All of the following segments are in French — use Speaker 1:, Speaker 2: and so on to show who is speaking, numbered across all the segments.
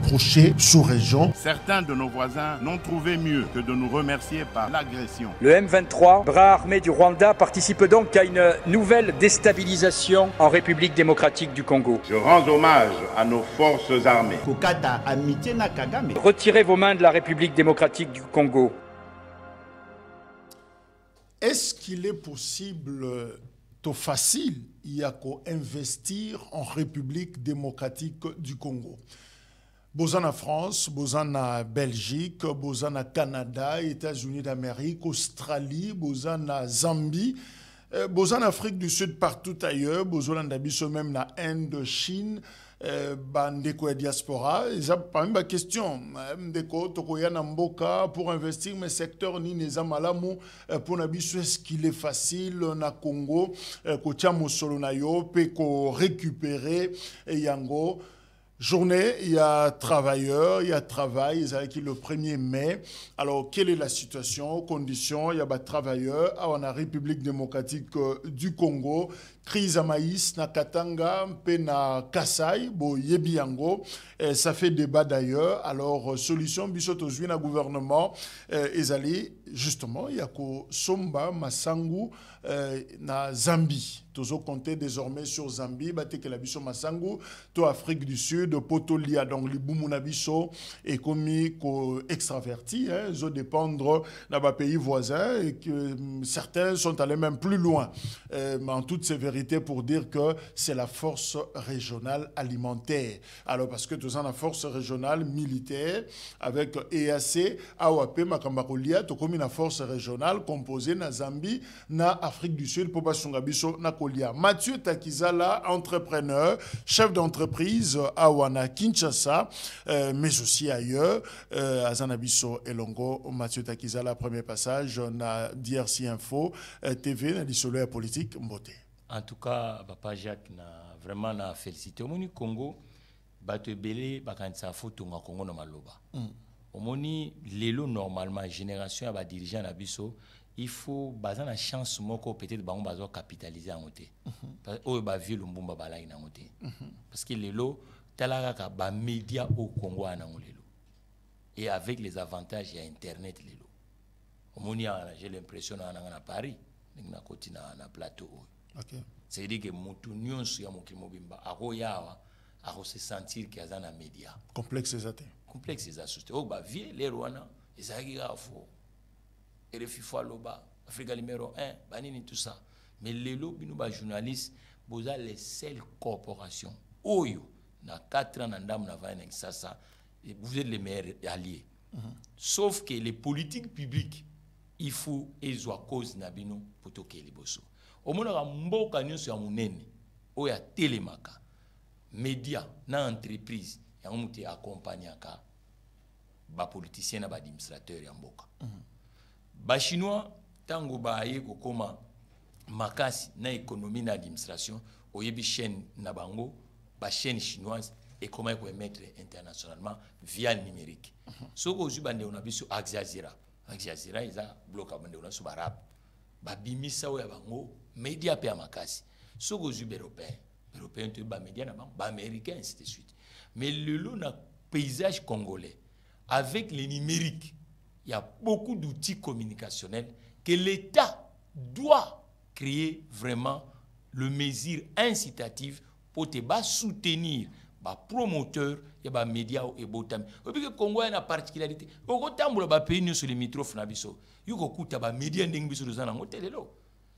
Speaker 1: rapprocher sous-région.
Speaker 2: Certains de nos voisins n'ont trouvé mieux que de nous remercier par l'agression.
Speaker 3: Le M23, bras armé du Rwanda, participe donc à une nouvelle déstabilisation en République démocratique du Congo.
Speaker 2: Je rends hommage à nos forces armées.
Speaker 3: Retirez vos mains de la République démocratique du Congo.
Speaker 1: Est-ce qu'il est possible, tout facile, il y a qu'à investir en République démocratique du Congo? Bozana France, Bozana Belgique, Bozana Canada, États-Unis d'Amérique, Australie, Bozana Zambie, Bozana Afrique du Sud, partout ailleurs, Bozana Dabiso même la Inde, Chine, bandeko diaspora, ils ont pas même la question, ndeko tokoya namboka pour investir mes secteurs ni neza malamu pour nabiso est-ce qu'il est facile na Congo ko tia mosolo na yo pe ko récupérer yango. Journée, il y a travailleurs, il y a travail, ils avaient qui le 1er mai. Alors, quelle est la situation, conditions? Il y a des travailleurs en République démocratique du Congo, crise à maïs, na Katanga, na Kasai, bo yebiango. Ça fait débat d'ailleurs. Alors, solution, bisoto na gouvernement, ezali, justement, il y a ko Somba, Masangu, na Zambie. Tozo compter désormais sur Zambie, batte que la biso Masangu, to Afrique du Sud, Potolia, donc les Boumounabiso, et commis extravertis, hein, ils ont dépendre dans les pays voisins, et que certains sont allés même plus loin, mais en toute sévérité pour dire que c'est la force régionale alimentaire. Alors parce que tous en la force régionale militaire, avec EAC, AOAP, Makambakolia, to comme une force régionale composée na Zambie, na Afrique du Sud, pour Sungabiso, na Mathieu Takizala, entrepreneur, chef d'entreprise à Wana, Kinshasa, mais aussi ailleurs, à Zanabiso et Longo. Mathieu Takizala, premier passage, na DRC Info, TV, na dissoluer politique, Mbote.
Speaker 4: En tout cas, Papa Jacques, vraiment félicité. Au Moni Congo, bateau belé, bakansa photo na Congo na maloba. Au Moni, l'élo normalement, génération à dirigeant na biso. Il faut baser la chance moko peut-être ba on bazo capitaliser en côté parce que ba vie lumbumba bala ina côté parce que les lots talaka ka ba média au Congo ana lelo et avec les avantages il y a internet les lots au monia j'ai l'impression na Paris na côté na plateau OK c'est dire que mutu nyonso ya mokimo bimba ako yawa ako se sentir que azana média
Speaker 1: complexe exact
Speaker 4: complexe exact o ba vie les rwana ezaki afo RFI Loba, Afrique numéro 1, banini tout ça. Mais les lobbies, nous, journalistes, vous avez les seules corporations. Oyo, na 4 ans, vous êtes les meilleurs alliés. Sauf que les politiques publiques, il faut qu'ils soient cause nabino pour toquer les bosso. Au moins, mboka nyonso ya munene, oya télémaka, média, na entreprise, ya muté accompagnaka, ba politicien na ba administrateur ya mboka. Ba chinois tango ba aye kokoma makasi na économie na administration oyebi chaîne na bango ba chaîne chinoise et comment ils peuvent mettre internationalement via le numérique. Soko ozubande on a biso Al Jazeera isa bloka bande on a subarab ba bimisa o ya bango média pe makasi. Soko ozuba européen te ba média na bango ba américain ainsi de suite. Mais le lot na paysage congolais avec le numérique. Il y a beaucoup d'outils communicationnels que l'État doit créer vraiment le mesure incitative pour te soutenir les promoteurs et les médias et les médias. Et puis le Congo a une particularité.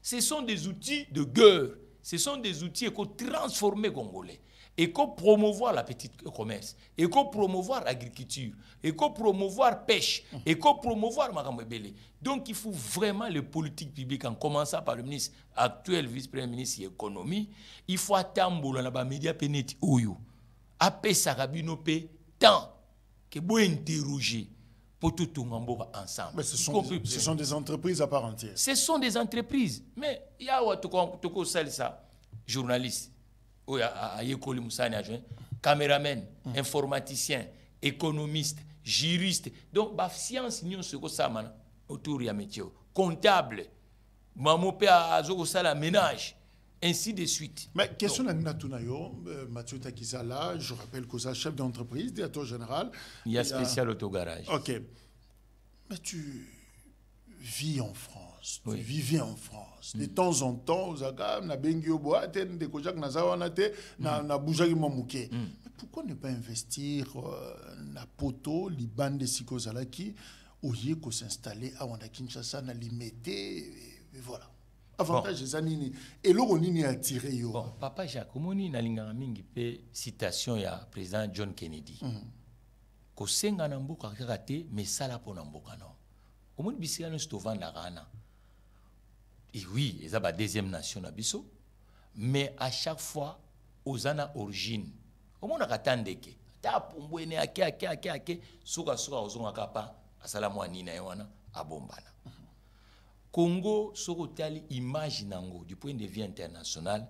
Speaker 4: Ce sont des outils de guerre. Ce sont des outils qui transformer Congolais. Et qu'on promouvoir la petite commerce, et qu'on promouvoir l'agriculture, et qu'on promouvoir pêche, et qu'on promouvoir Makamebele. Donc il faut vraiment les politiques publiques, en commençant par le ministre actuel, vice-premier ministre de l'économie, il faut attendre les médias pénéti oyo. Après Sarabino P, tant que vous interroger pour tout le monde ensemble.
Speaker 1: Mais ce sont des entreprises à part entière.
Speaker 4: Ce sont des entreprises. Mais il y a ça, journaliste. Caméraman, informaticien, économiste, juriste. Donc, la science, nous sommes autour de métier. Comptable, maman a ménage. ainsi de suite.
Speaker 1: Mais question de Mathieu Takizala, je rappelle que c'est chef d'entreprise, directeur général.
Speaker 4: Il y a spécial autogarage.
Speaker 1: Ok. Mais tu vis en France, tu
Speaker 4: Oui.
Speaker 1: vivais en France. De temps en temps, na bengi oboate, de kojak na zawanate, na boujagi mamouké. Mais pourquoi ne pas investir na poto, li bande de Sikozalaki, au yeko s'installer à Wanda Kinshasa, na limité, et voilà. Avantage des années. Et l'eau ni attiré yo.
Speaker 4: Bon, papa Jacques, omoni na linganga mingi pe citation ya président John Kennedy. Ko senga na mboka kaka te, mais sala po na mboka non. Omoni bisika no stovanda kana. Et oui, ils ont la deuxième nation na biso, mais à chaque fois aux ana origine. Omona katandeke. Ta pombwene ake suka ozonga kapa asala mwana na yona abombana. Congo soko tali image nango du point de vue international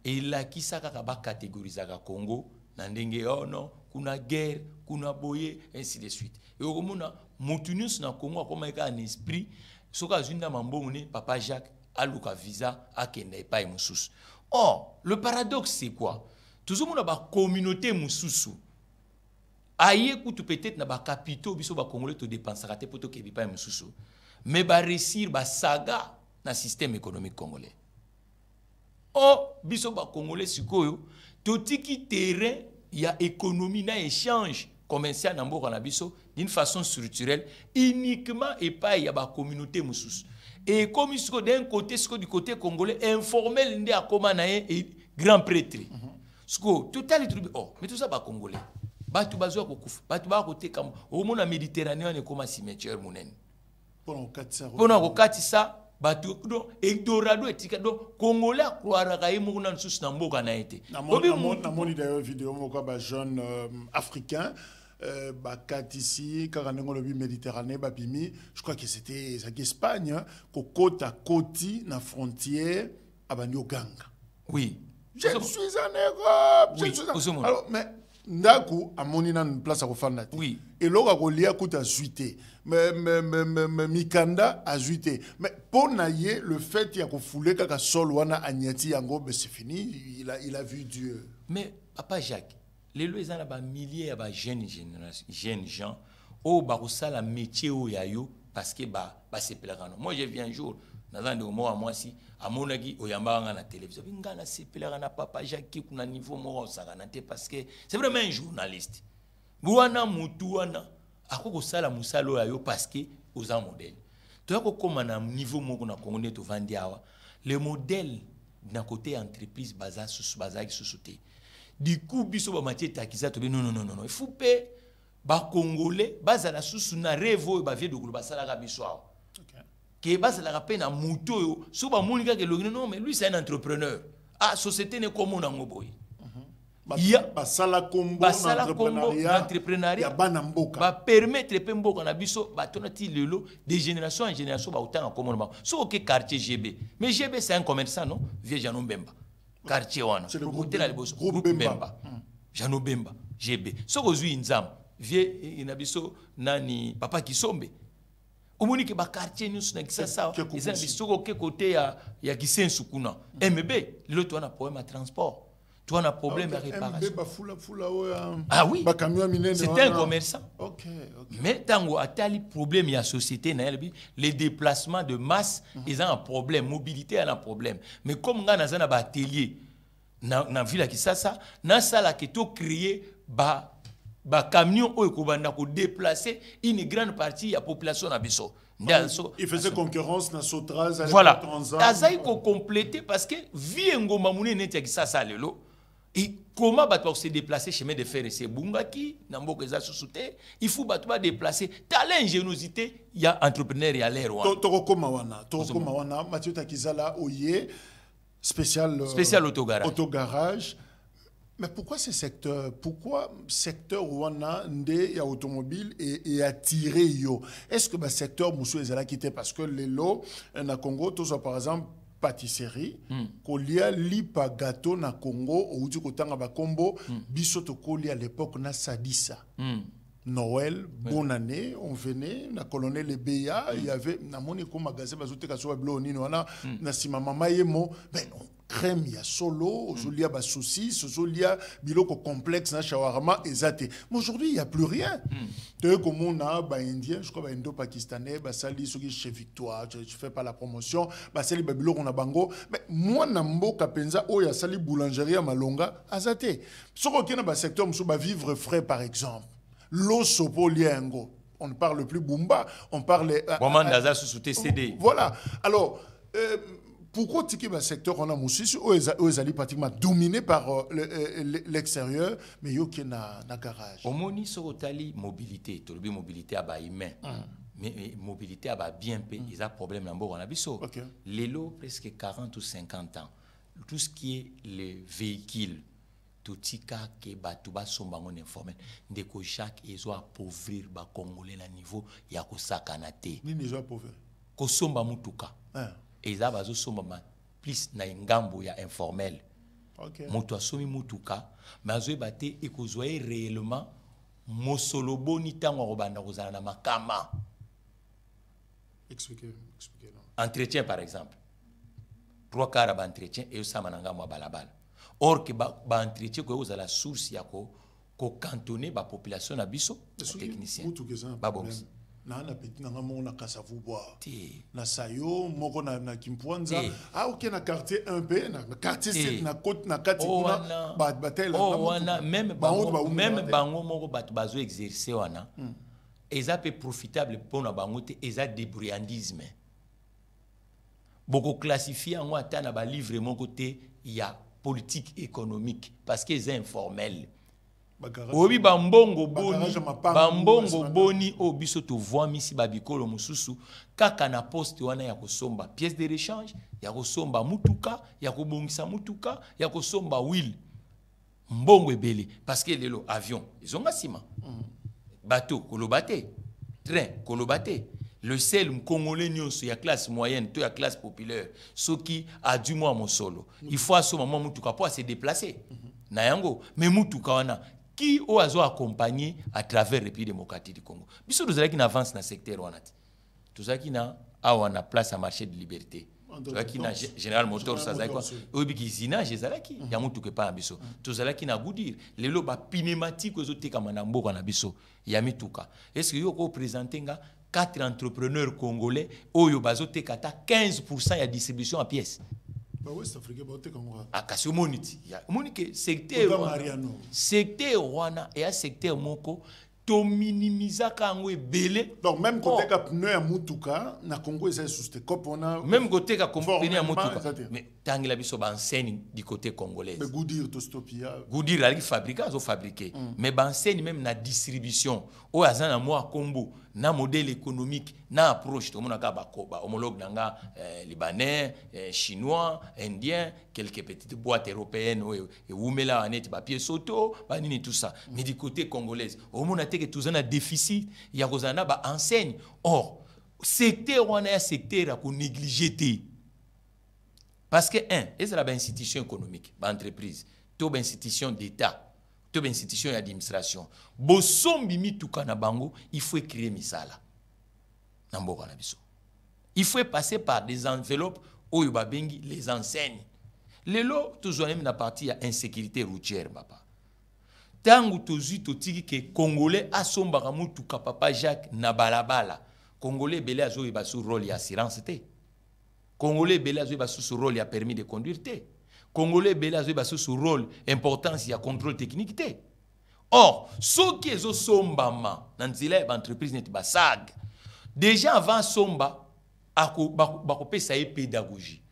Speaker 4: et la kisaka ka ba catégoriser ka Congo na ndenge oh non kuna guerre kuna boye ainsi de suite et omona mutunus na Congo akoma ka en esprit soka zunda mambone papa Jacques aluka visa akende pa mususu. Or le paradoxe c'est quoi? Toujours mona ba communauté mususu aye kutu peut-être na ba capitaux biso ba congolais to dépensera te poto ke bi pa mususu. Mais va réussir ba saga na système économique congolais. Oh, biso ba congolais sikoyo, totiki terrain ya économie na échange commercial na mboka na biso d'une façon structurelle uniquement et pas ya ba communauté mususu. Et comme isko d'un côté siko du côté congolais informel ndé akoma na et grand prêtre. Siko total tribu oh, mais tout ça ba congolais. Batu bazwa ko kufa, batu ba côté comme au monde méditerranéen et comme cimetière monene. Pendant que katisa batu do Eldorado etika do Congolais croira ka yimu na nsusu na mboka na été.
Speaker 1: Na moni d'ailleurs vidéo moko ba jeune africain ba katisi karanengo lobi Méditerranée ba bimi, je crois que c'était Espagne ko kota koti na frontière abanyo ganga.
Speaker 4: Oui.
Speaker 1: Je suis en Europe.
Speaker 4: Oui.
Speaker 1: Alors mais ndaku amoni na place à kofanda.
Speaker 4: Oui.
Speaker 1: Et l'autre a lié à côté suité. Mais Mikanda a zuité. Mais pour naïe, le fait qu'il y a qu'on foulé kaka sol wana agnati yango, ben c'est fini. Il a vu Dieu.
Speaker 4: Mais papa Jacques, les lois ont ba milliers de jeunes gens au baroussa la métier au yayo parce que ba c'est pèlerin. Moi je viens un jour dans un de moi si à mon avis au yamba na télévision. Ngana c'est pèlerin papa Jacques qui kuna niveau moi saganate parce que c'est vraiment un journaliste. Buana mutuana akoko sala musalo yayo parce que aux un modèle. Tu as comme na niveau moko na Congo to vandi awa le modèle d'un côté entreprise baza qui sous-sauté. Du coup biso ba matié takiza to non il faut payer ba congolais baza la sous na revo ba vie de groupe basala ka biso awa. Que baza la peine na muto yo so ba monika ke logine non mais lui c'est un entrepreneur. Ah société ne comme na ngoboy.
Speaker 1: Basala combo
Speaker 4: l'entrepreneuriat
Speaker 1: ya bana mboka
Speaker 4: va permettre pe mboka na biso ba tonati lelo de génération en génération ba autant comme on so que quartier GB mais GB c'est un commerçant non vieux Janou Bemba quartier wana
Speaker 1: c'est le groupe
Speaker 4: Bemba Janou Bemba GB so ko zui nzam vieux inabiso nani papa Kisombe omoni ke ba quartier nous na kisasa eza biso ko côté ya Kisensu kuna MB lelo to na problème à transport. Tu as un problème de réparation. Ah oui, c'est un commerçant. Mais tant que tu problème, il y a société, les déplacements de masse, ils ont un problème, mobilité a un problème. Mais comme on a un atelier, dans la ville qui ça, dans la salle qui est créé, ba camion qui déplacer une grande partie de la population à Bisso.
Speaker 1: Il faisait concurrence dans Sotraz.
Speaker 4: Voilà. Azaï ko compléter parce que vie ngoma mune neti qui ça lelo. Et comment battre se déplacer chemin de fer et c'est bungaki nambo eza susute il faut battre déplacer talent ingéniosité il y a entrepreneur il y a l'air
Speaker 1: tokoma wana Mathieu Takizala oye spécial autogarage. Mais pourquoi ce secteur wana ndé ya automobile et attiré yo? Est-ce que le secteur musu ezala quitté parce que les lots na Congo tous par exemple pâtisserie kolia lipa gâteau na Congo outi kotanga ba kombo biso to kolia à l'époque na Sadissa Noël bonne année on venait na colonel Ebeya il y avait na moni ko magasin bazote ka so blo nini wana na sima mama yemo ben crème ya solo, aujourd'hui il y a saucisse, aujourd'hui il y a biloko complexe na shawarma ezate. Mais aujourd'hui il y a plus rien. Tu sais comme on a indien, je crois indo-pakistanais, sali soki chez Victoire, je fais pas la promotion, sali biloko na bango, mais moi na mboka penza o ya sali boulangerie à Malonga azate. Soko kena ba secteur musu ba vivre frais par exemple. L'eau sopo liengo. On ne parle plus Bumba, on parle...
Speaker 4: Voilà.
Speaker 1: Alors, pourquoi le secteur on a moussi eux allaient pratiquement dominé par l'extérieur, mais il y a un garage.
Speaker 4: Au moni sorotali mobilité, tu le mobilité à bas humain, mais mobilité à bas bien payé, ils ont problème dans on a biso. Les lots presque 40 ou 50 ans, tout ce qui est les véhicules. Totika ke batuba sombango informel ndeko Jacques ezo appauvrir ba congolais na niveau ya kosakana te
Speaker 1: nini ezo appauvrir
Speaker 4: ko somba mutuka eza bazo somba ma plus na ngambo ya informel mutu asomi mutuka mazo ebate ekozwa réellement mosolo boni tango robanda kozala na makama.
Speaker 1: Expliquez
Speaker 4: non. Entretien par exemple 3 quarts d'entretien et osama na ngambo balabala. Or que ba entretien ko aux à la source ya ko cantonner ba population na biso technicien
Speaker 1: ba box na petit na ngamo na kasavu bois na sayo moko na kimpwanza ok na quartier 1B na quartier 7 na côte na kati kuna ba batel
Speaker 4: wana même bango moko bat bazo exercer wana eza pe profitable pour na bango te eza débrouillandisme beaucoup classifier en ata na ba livre mon côté il y a politique économique parce que c'est informel. Obi bambongo boni obiso to voix misi babikolo mususu kaka na poste wana ya kosomba pièce de rechange ya kosomba mutuka ya kobongisa mutuka ya kosomba wheel mbongo ebele parce que lelo avion izonga sima bateau kolobate train kolobate. Le seul Congolais nyonso ya classe moyenne, to ya classe populaire, ceux qui a du mois mon solo. Il faut à ce moment mutuka pour se déplacer. Na yango, mais mutuka wana qui o azo accompagner à travers le pays démocratique du Congo. Biso dozala qui avance dans secteur wana. Tozala qui na awana place à marché de liberté. Tozala qui na General Motors ça quoi. Obi ki zina jezala qui ya mutuka pa biso. Tozala qui na goudir. Lelo ba pneumatique ozo teka manambo na biso ya mituka. Est-ce que yo ko présenter nga 4 entrepreneurs congolais oyo bazote kata 15% ya distribution à pièces.
Speaker 1: Ba West Africa ba te kangwa.
Speaker 4: Akasi moniti. Ya monike secteur wana et un secteur moko to minimiser kango ebele.
Speaker 1: Donc même côté ka pneu ya mutuka na Congo eza susté kopona
Speaker 4: même côté ka pneu ya mutuka. Mais tangila biso ba enseigne du côté congolais.
Speaker 1: Mais Goodyear to stopia.
Speaker 4: Goodyear ali fabriquer zo fabriquer. Mais ba enseigne même na distribution o azana mo akombo na modèle économique na approche to monaka ba homologue nanga libanais, chinois, indien, quelques petites boîtes européennes et oumela anet ba pied soto, ba nini tout ça. Mais du côté congolais, au monate que tous un déficit, il y a kozana ba enseigne. Or, secteur on a secteur à ko négliger. Parce que c'est la institution économique, ba entreprise, to ba institution d'état. Toute institution d'administration. Bosombi mituka na bango, il faut créer misala. Namboka na biso. Il faut passer par des enveloppes où il bengi les enseignes. Lelo toujours même na partie à insécurité routière papa. Tangu tozu totiki ke congolais asomba mutuka papa Jacques na balabala. Congolais belé azo iba sur rôle ya assurance té. Congolais belé azo iba sur rôle ya permis de conduire té. Congolais belé azo iba sur rôle importance ya contrôle technique té. Or, ceux qui sont sombama dans une entreprise net basag. Déjà avant somba bakopé ça pédagogie.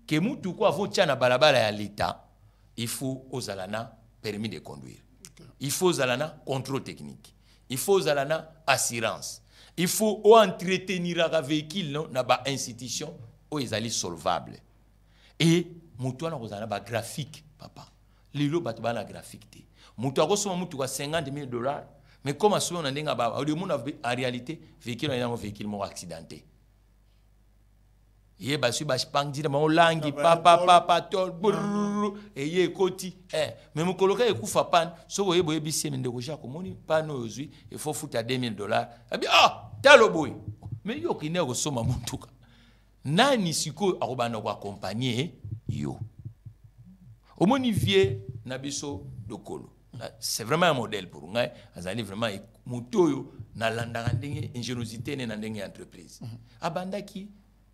Speaker 4: Que mutu ko avo tia na balabala ya l'état, il faut ozalana permis de conduire. Il faut ozalana contrôle technique. Il faut ozalana assurance. Il faut entretenir un véhicule non na ba institution o ezali solvable. Et mutu na ozalana ba graphique papa. Lilo batu ba na graphique te. Mutu akosoma mutu kwa $50,000, mais comme à ce moment on en réalité véhicule est un véhicule mo accidenté. Yé basu bashpang dire ma langi papa tol et yé koti mais mon coloca ekufa pan so boye boye bisi mende ko jako moni pano ozui il faut foutre $2,000 abi talo boy mais yo kine ko soma mutuka nani siko akobana ko accompagner yo Au monivier Nabiso Dokolo. C'est vraiment un modèle pour moi. Azali vraiment mutoyo na landangandenge ingéniosité na ndenge entreprise. Abandaki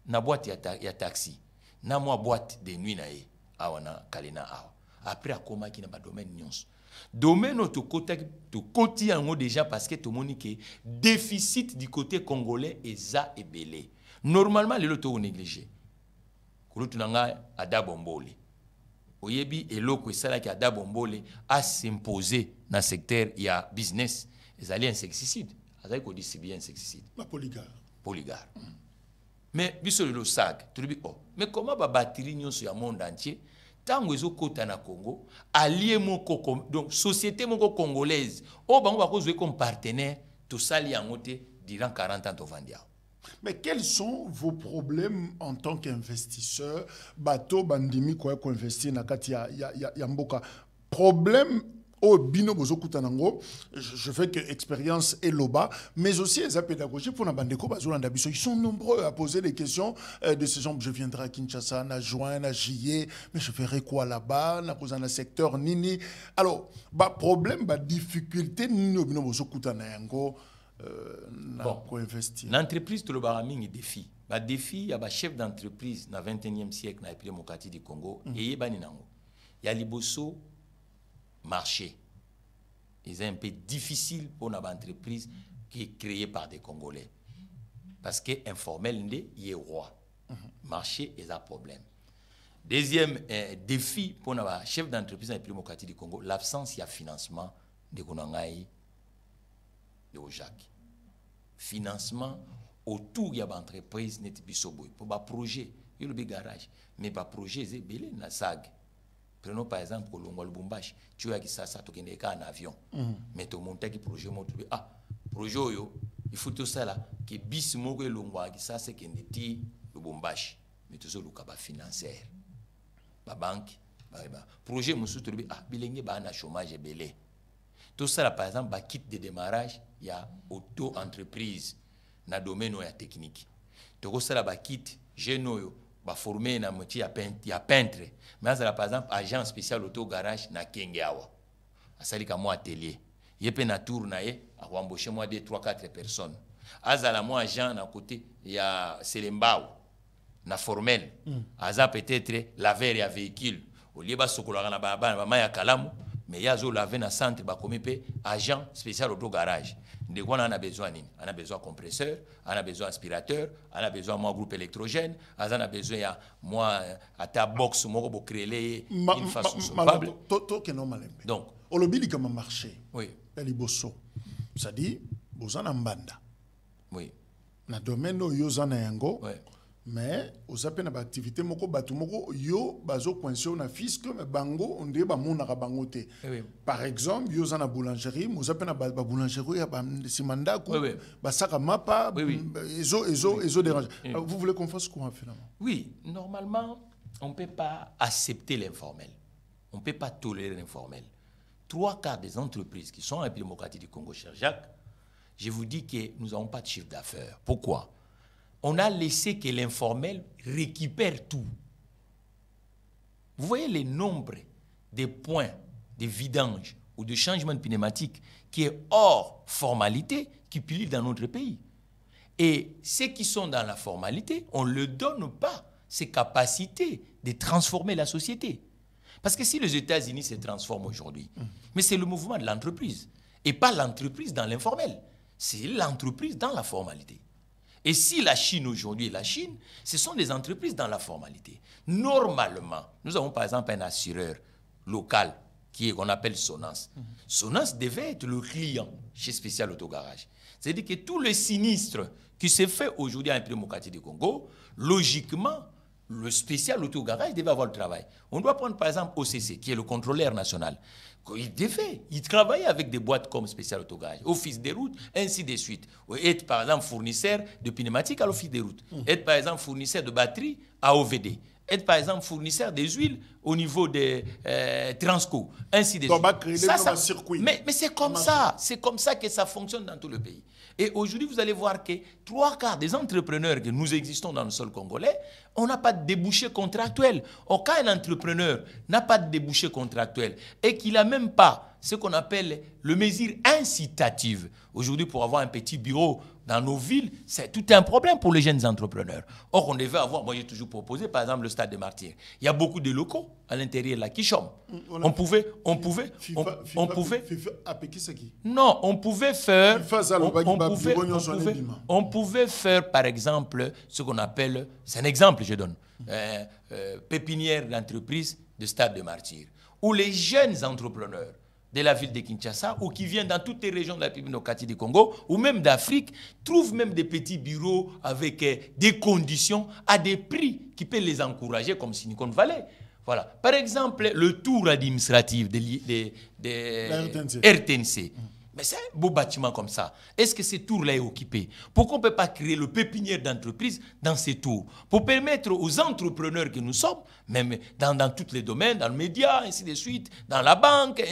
Speaker 4: na boîte ya taxi. Na moi boîte de nuit na ye awana kalena awa. Après akomaki na ba domaine nyonso. Domaine to koti yango déjà parce que tout le monde que déficit du côté congolais eza ebele. Normalement les loto négligé. Kulutu nanga adabombole. Oyebi eloko esala ki adabombole a s'imposer dans secteur il y a business ezali insecticide. Azali ko distribuer insecticide.
Speaker 1: La polygare.
Speaker 4: Mais biso le sac, tu dis oh, mais comment ba batterie nyonso ya monde entier tango ezokota na Congo, allié moko donc société moko congolaise, o bango ba kozwe comme partenaire to sali yango te durant 40 ans to vandia.
Speaker 1: Mais quels sont vos problèmes en tant qu'investisseur? Bateau bandimi ko investir na kati ya mboka. Problème au bino bozo kutanango, je fais que expérience et loba, mais aussi les pédagogie pour na bandeko bazolanda biso. Ils sont nombreux à poser des questions de ce genre. Je viendrai à Kinshasa, na juin, na juillet, mais je ferai quoi là-bas, na cause na secteur nini. Alors, ba problème, ba difficulté nini bino bozo kutanango.
Speaker 4: L'entreprise tout le baraming défi. Ba défi ya ba chef d'entreprise na 21e siècle na épile mokati du Congo et yebani nango. Ya liboso marché. C'est un peu difficile pour une entreprise qui est créée par des Congolais. Parce que informel il est roi. Marché est un problème. Deuxième défi pour un chef d'entreprise dans le plus démocratique du Congo, l'absence de financement de Konangaï de Ojak. Financement autour de l'entreprise n'est pas pour un projet, il y a le garage, mais pas projet, c'est belé na SAG. Prenons par exemple pour Lubumbashi, tu as qui ça tu connais qu'un avion, mais tu montes qui projet projet yo, il faut tout ça là que bis mo que Longwa qui ça c'est que ndeti Lubumbashi, mais tout ça le cas financier, ba banque, projet musu tu bilenge ba na chômage belé. Tout ça là par exemple ba kit de démarrage, il y a auto-entreprise na domaine ya technique. Tout ça là ba kit jeune ba formé na métier ya peintre, mais ça par exemple agent spécial auto garage na Kengeawa asali ka moi atelier yepe na tour na ye a embaucher moi 2 3 4 personnes azala moi agent na côté ya Selembao na formel aza peut-être laver ya véhicule au lieu ba sokola na ba ma ya kalamu mais yazo laver na centre ba komipe agent spécial auto garage. De quoi on a besoin? On a besoin de compresseur, on a besoin d'aspirateur, on a besoin de groupe électrogène, on a besoin de moi à ta box pour créer une façon solvable.
Speaker 1: Donc, au lobby comme marché.
Speaker 4: Oui.
Speaker 1: Eliboso. Ça dit, bozana mbanda.
Speaker 4: Oui.
Speaker 1: Na domaine yozana yango.
Speaker 4: Oui.
Speaker 1: Mais aux appels à activité moko batu moko yo bazo coincé na fisc mais bango on dit ba mona ka bangote. Par exemple yo zana boulangerie aux appels à boulangerie ya ba simanda ko ba saka mapa ezo dérange. Vous voulez qu'on fasse quoi finalement?
Speaker 4: Oui, normalement on peut pas accepter l'informel. On peut pas tolérer l'informel. 3/4 des entreprises qui sont en République démocratique du Congo, cher Jacques, je vous dis que nous n'avons pas de chiffre d'affaires. Pourquoi? On a laissé que l'informel récupère tout. Vous voyez le nombre de points de vidange ou de changement de pneumatique qui est hors formalité qui plie dans notre pays. Et ceux qui sont dans la formalité, on ne leur donne pas ces capacités de transformer la société. Parce que si les États-Unis se transforment aujourd'hui, mais c'est le mouvement de l'entreprise et pas l'entreprise dans l'informel, c'est l'entreprise dans la formalité. Et si la Chine aujourd'hui, ce sont des entreprises dans la formalité. Normalement, nous avons par exemple un assureur local qu'on appelle Sonance. Sonance devait être le client chez Spécial Autogarage. C'est-à-dire que tous les sinistres qui se fait aujourd'hui en République démocratique du Congo, logiquement, le Spécial Autogarage devait avoir le travail. On doit prendre par exemple OCC, qui est le contrôleur national. Il travaillait avec des boîtes comme Spécial Autogarage, Office des routes, ainsi de suite. Être par exemple fournisseur de pneumatiques à l'Office des routes. Être par exemple fournisseur de batteries à OVD. être par exemple fournisseur des huiles au niveau des Transco, ainsi de suite. Mais c'est comme ça, que ça fonctionne dans tout le pays. Et aujourd'hui, vous allez voir que 3/4 des entrepreneurs que nous existons dans le sol congolais, on n'a pas de débouché contractuel. Quand un entrepreneur n'a pas de débouché contractuel et qu'il n'a même pas ce qu'on appelle le mesure incitative, aujourd'hui pour avoir un petit bureau dans nos villes, c'est tout un problème pour les jeunes entrepreneurs. Or, on devait avoir, moi j'ai toujours proposé, par exemple, le stade des Martyrs. Il y a beaucoup de locaux à l'intérieur de la Quichom. On pouvait faire, par exemple, ce qu'on appelle, c'est un exemple, je donne, pépinière d'entreprise de stade des Martyrs, où les jeunes entrepreneurs de la ville de Kinshasa ou qui viennent dans toutes les régions de la République démocratique du Congo ou même d'Afrique, trouvent même des petits bureaux avec des conditions à des prix qui peuvent les encourager comme Silicon Valley. Voilà. Par exemple, le tour administratif de RTNC. Mais c'est un beau bâtiment comme ça. Est-ce que ce tour-là est occupé? Pourquoi on ne peut pas créer le pépinière d'entreprise dans ces tours? Pour permettre aux entrepreneurs que nous sommes, même dans tous les domaines, dans le média, ainsi de suite, dans la banque,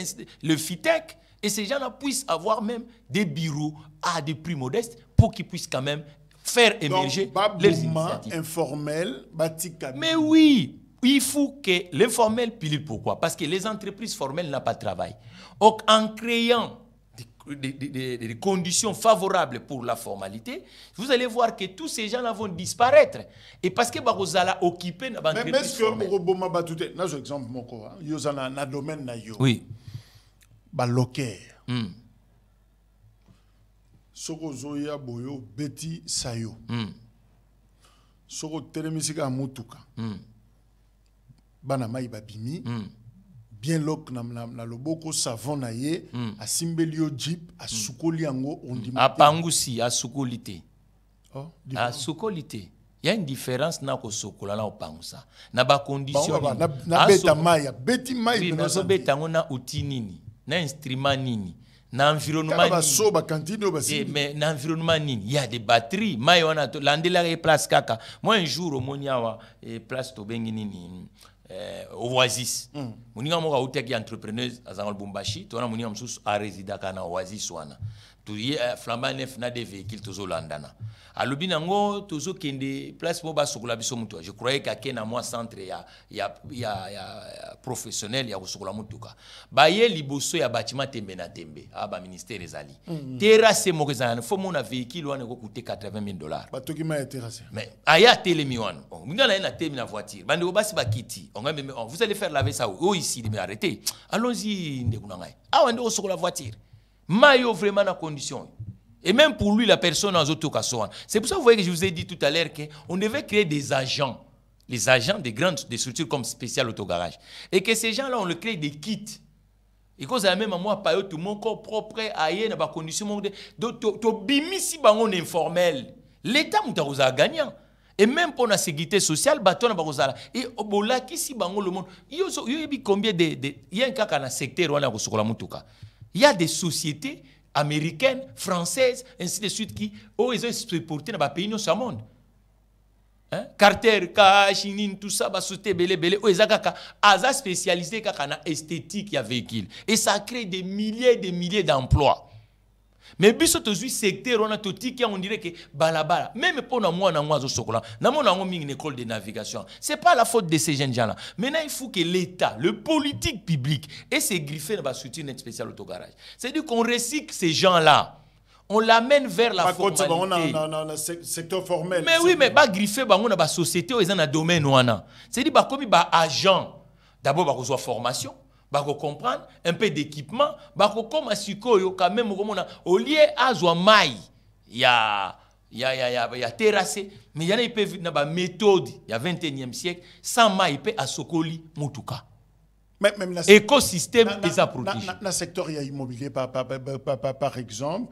Speaker 4: le FITEC, et ces gens-là puissent avoir même des bureaux à des prix modestes pour qu'ils puissent quand même faire émerger leurs initiatives.
Speaker 1: Informel,
Speaker 4: mais oui, il faut que l'informel pilule. Pourquoi? Parce que les entreprises formelles n'ont pas de travail. Donc, en créant des conditions favorables pour la formalité, vous allez voir que tous ces gens-là vont disparaître. Et parce que vous allez occuper une entreprise formelle. Mais est-ce
Speaker 1: que, par exemple, vous avez un domaine, oui, locaire. Soko zoya boyo beti sayo. Soko teremisika mutuka. Bana mai babimi. Bien lok na loboko savon na ye a simbelio jeep a sukoli yango
Speaker 4: a pangusi a sukolite. A sukolite. Il y a une différence na ko sokola na opangusa. Na ba condition
Speaker 1: na beta maya beti mai
Speaker 4: oui, na so beta ngona utinini na instrument nini na environnement nini. Mais na environnement nini, il y a des batteries mai wana to landela e place kaka. Moi un jour au moniawa e place to bengi nini Oasis. Muninga moka uteki entrepreneuse azangal Bumbashi, tona muninga msusu a resida kana Oasis wana. Tu flamba nef na des véhicules tozo landana. Alobi nango tozo kende place boba sokola biso mutu. Je croyais qu'à na moi centre ya professionnel ya sokola mutuka. Ba ye liboso ya bâtiment tembe na tembe, aba ministère ezali. Terrasse mo kezana fo mona véhicule wana ko coûter $80,000.
Speaker 1: Ba tokima ya terrasse.
Speaker 4: Mais aya telemi wana. Minga na temi na voiture. Bande obasi ba kiti. Vous allez faire laver ça où ici, mais arrêtez. Allons-y ndekunangai. Ah wande sokola voiture. Mayo vraiment en condition. Et même pour lui, la personne en autocassouan. C'est pour ça que vous voyez que je vous ai dit tout à l'heure qu'on devait créer des agents. Les agents des structures comme spécial autogarage. Et que ces gens-là, on le crée des kits. Et que ça même à moi, pas tout mon corps propre, aïe, dans des conditions. Donc, bimisi bangon informel. L'État m'a gagnant. Et même pour la sécurité sociale, baton na et obola qui si bango le monde. Il y a combien il y a un cas dans le secteur où on a sokola mutuka. Il y a des sociétés américaines, françaises, ainsi de suite qui ont exporté dans les pays dans le monde. Carter, Kachinin, tout ça, société belé, ils spécialisé dans l'esthétique et véhicule. Et ça crée des milliers d'emplois. Mais biso tozui secteur on a toti qui on dirait que balabala même pour moi zo sokola na mon une école de navigation, c'est pas la faute de ces jeunes gens là. Maintenant il faut que l'État, le politique public et ses griffés va soutenir notre spécial autogarage. C'est-à-dire qu'on recycle ces gens là. On l'amène vers la formalité.
Speaker 1: On a secteur formel.
Speaker 4: Mais oui, mais ba griffé ba on a ba société ils ont un domaine wana. C'est-à-dire ba comme ba agent. D'abord ba reçoit formation. Bako comprendre un peu d'équipement, bako comme asikoyo quand même au lieu azwa mai ya terrassé, mais il y en a qui peuvent na méthode il y a 21e siècle sans mai peut asokoli mutuka. Même écosystème est à protéger.
Speaker 1: Dans le secteur immobilier par exemple,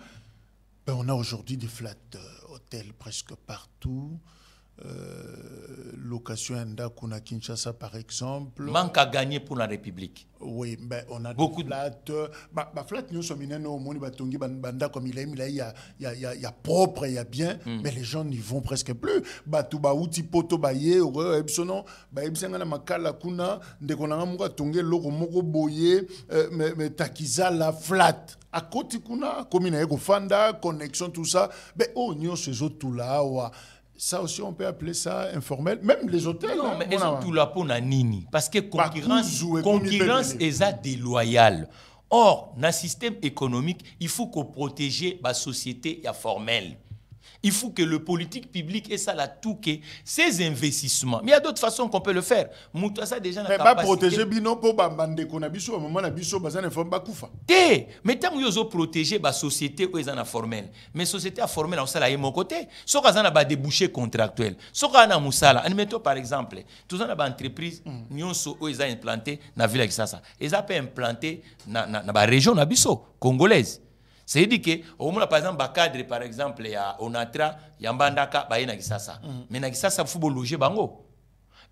Speaker 1: ben on a aujourd'hui des flat hôtels presque partout. location ndako na Kinshasa par exemple.
Speaker 4: Manque à gagner pour la République.
Speaker 1: Oui, ben on a
Speaker 4: beaucoup
Speaker 1: de flat. Flat nous sommes au monde batongi banda comme il y a propre, il y a bien, mais les gens n'y vont presque plus. Batu ba uti poto ba ye ore ebsono ba ebsenga na makala kuna ndekona nga tonge loko moko boye mais takiza la flat. À côté kuna comme il y a fanda connexion tout ça, ben oh nyo ces autres tout là wa. Ça aussi, on peut appeler ça informel. Même les hôtels.
Speaker 4: Non, mais ils ont tout là pour nini. Parce que concurrence est déloyale. Or, dans le système économique, il faut qu'on protège la société formelle. Il faut que le politique public ait ça là tout que ces investissements. Mais il y a d'autres façons qu'on peut le faire. Moutassa déjà
Speaker 1: mais pas protéger bino pour bambande qu'on a biso au moment na biso bazana forme bakufa.
Speaker 4: Mais tant que vous protégez la société où ils en formelle. Mais société formelle on ça là mon côté. So kazana ba débouché contractuel. So kana musala. Admettons par exemple, tous en ba entreprise nyonso où ils ont implanté na ville qui ça. Ils ont implanté na ba région na biso congolaise. C'est-à-dire que, au moins, par exemple, cadre, par exemple, il y a Onatra, il y a Mbandaka, il y a Nagisasa. Mais Nagisasa, il faut loger bango.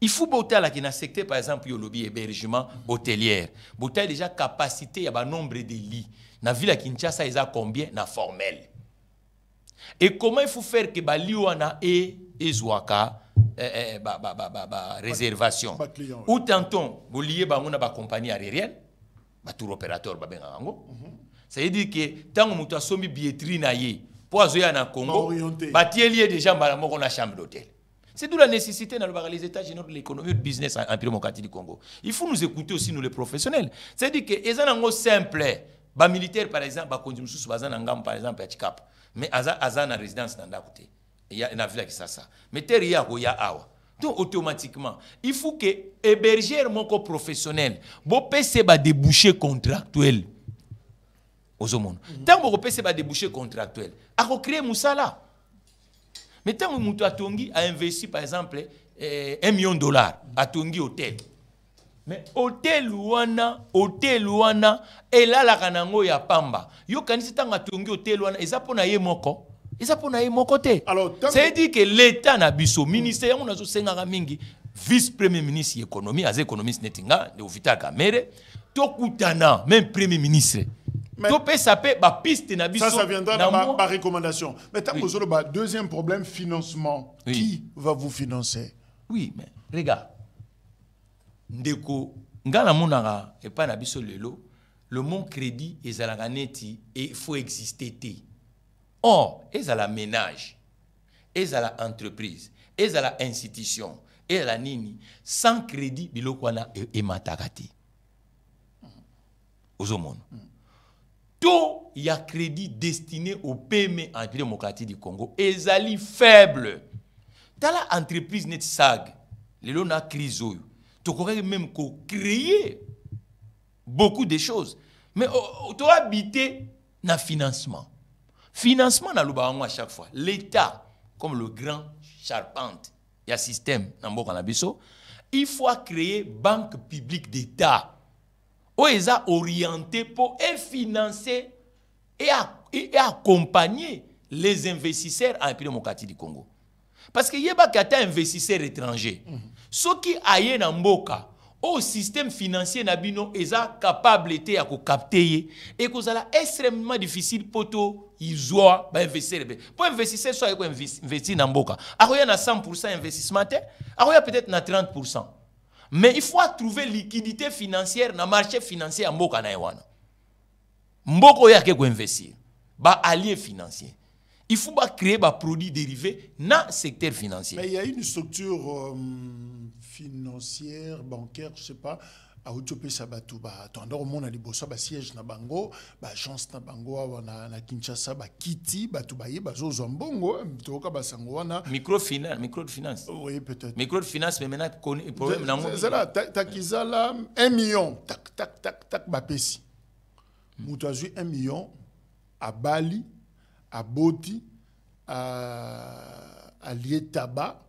Speaker 4: Il faut botter là qui na secteur, par exemple, le lobby hébergement hôtelière. Botter déjà capacité, il y a un nombre de lits. Dans la ville de Kinshasa, il y a combien? Na formel. Et comment il faut faire que Baliwana et Ezouaka réservation? Ou tantôt, vous liez une compagnie aérienne, un tour opérateur, c'est-à-dire que tant que tu as sommi billetterie na ye pour azoya na Congo, batielier déjà malamoko na chambre d'hôtel. C'est d'où la nécessité dans les états généraux de l'économie de business en Démocratie du Congo. Il faut nous écouter aussi nous les professionnels. C'est-à-dire que les gens simple, ba militaire par exemple, ba kondimu sous bazan ngam par exemple à Chikap, mais azana résidence dans côté. Il y a une ville qui ça. Mais teria ko ya awa. Donc automatiquement, il faut que hébergeur mon professionnel, bo PC ba déboucher contractuel. Aux hommes. Tant que vous avez des débouchés contractuels, à recréer Moussala. Mais tant que vous avez investi, par exemple, $1 million à Tongi Hôtel. Mais hôtel Ouana, et là, la Kanango ya Pamba. Yo kanisi tanga Tongi Hôtel Ouana, ils apona ye moko. Ils apona ye moko te. C'est-à-dire que l'État n'a biso, ministère, on a zo senga mingi, vice-premier ministre économie, az économiste netinga, de Ovita Kamere, tokutana, même premier ministre.
Speaker 1: Ça viendra dans ma recommandation. Mais tant que deuxième problème, financement. Oui. Qui va vous financer?
Speaker 4: Oui, mais regarde. Ndeko, ngana monara et pas nabiso lelo, le mot crédit est à la ganeti et il faut exister. Or, est à la ménage, est à la entreprise, est à la institution, est à la nini, sans crédit, bilokwana et matakati. Aux hommes. Tout y a crédit destiné au PME en démocratie du Congo. Et ils faible. Dans l'entreprise net sag, les gens ont crise. Tu aurais même créer beaucoup de choses. Mais tu as habité dans le financement. Financement dans le à chaque fois. L'État, comme le grand charpente, il y a un système dans le il faut créer banque publique d'État. Où ils ont orienté pour financer et accompagner les investisseurs en démocratie du Congo. Parce qu'il y a des investisseurs étrangers. Ceux qui aillent dans Mboka, au système financier, ils sont capables de capter et que c'est extrêmement difficile pour ils investir. Pour investir, soit investir dans Mboka. Il y a 100% investissement, il y a peut-être 30%. Mais il faut trouver liquidité financière dans le marché financier à Mboka na Ewana. Mboko ya ko investir. Ba allié financier. Il faut créer des produits dérivés dans le secteur financier.
Speaker 1: Mais il y a une structure financière, bancaire, je ne sais pas, à Outopé Sabatouba. Attends, on a des siège na bango, agence na bango, na Kinshasa, Kiti, Batoubaye, Zozambongo,
Speaker 4: microfinance.
Speaker 1: Oui, peut-être.
Speaker 4: Microfinance, mais maintenant, le problème dans le
Speaker 1: c'est là, Takizala, 1 million, tac, Bapesi. Moutazu 1 million à Bali, à Boti, à Lietaba,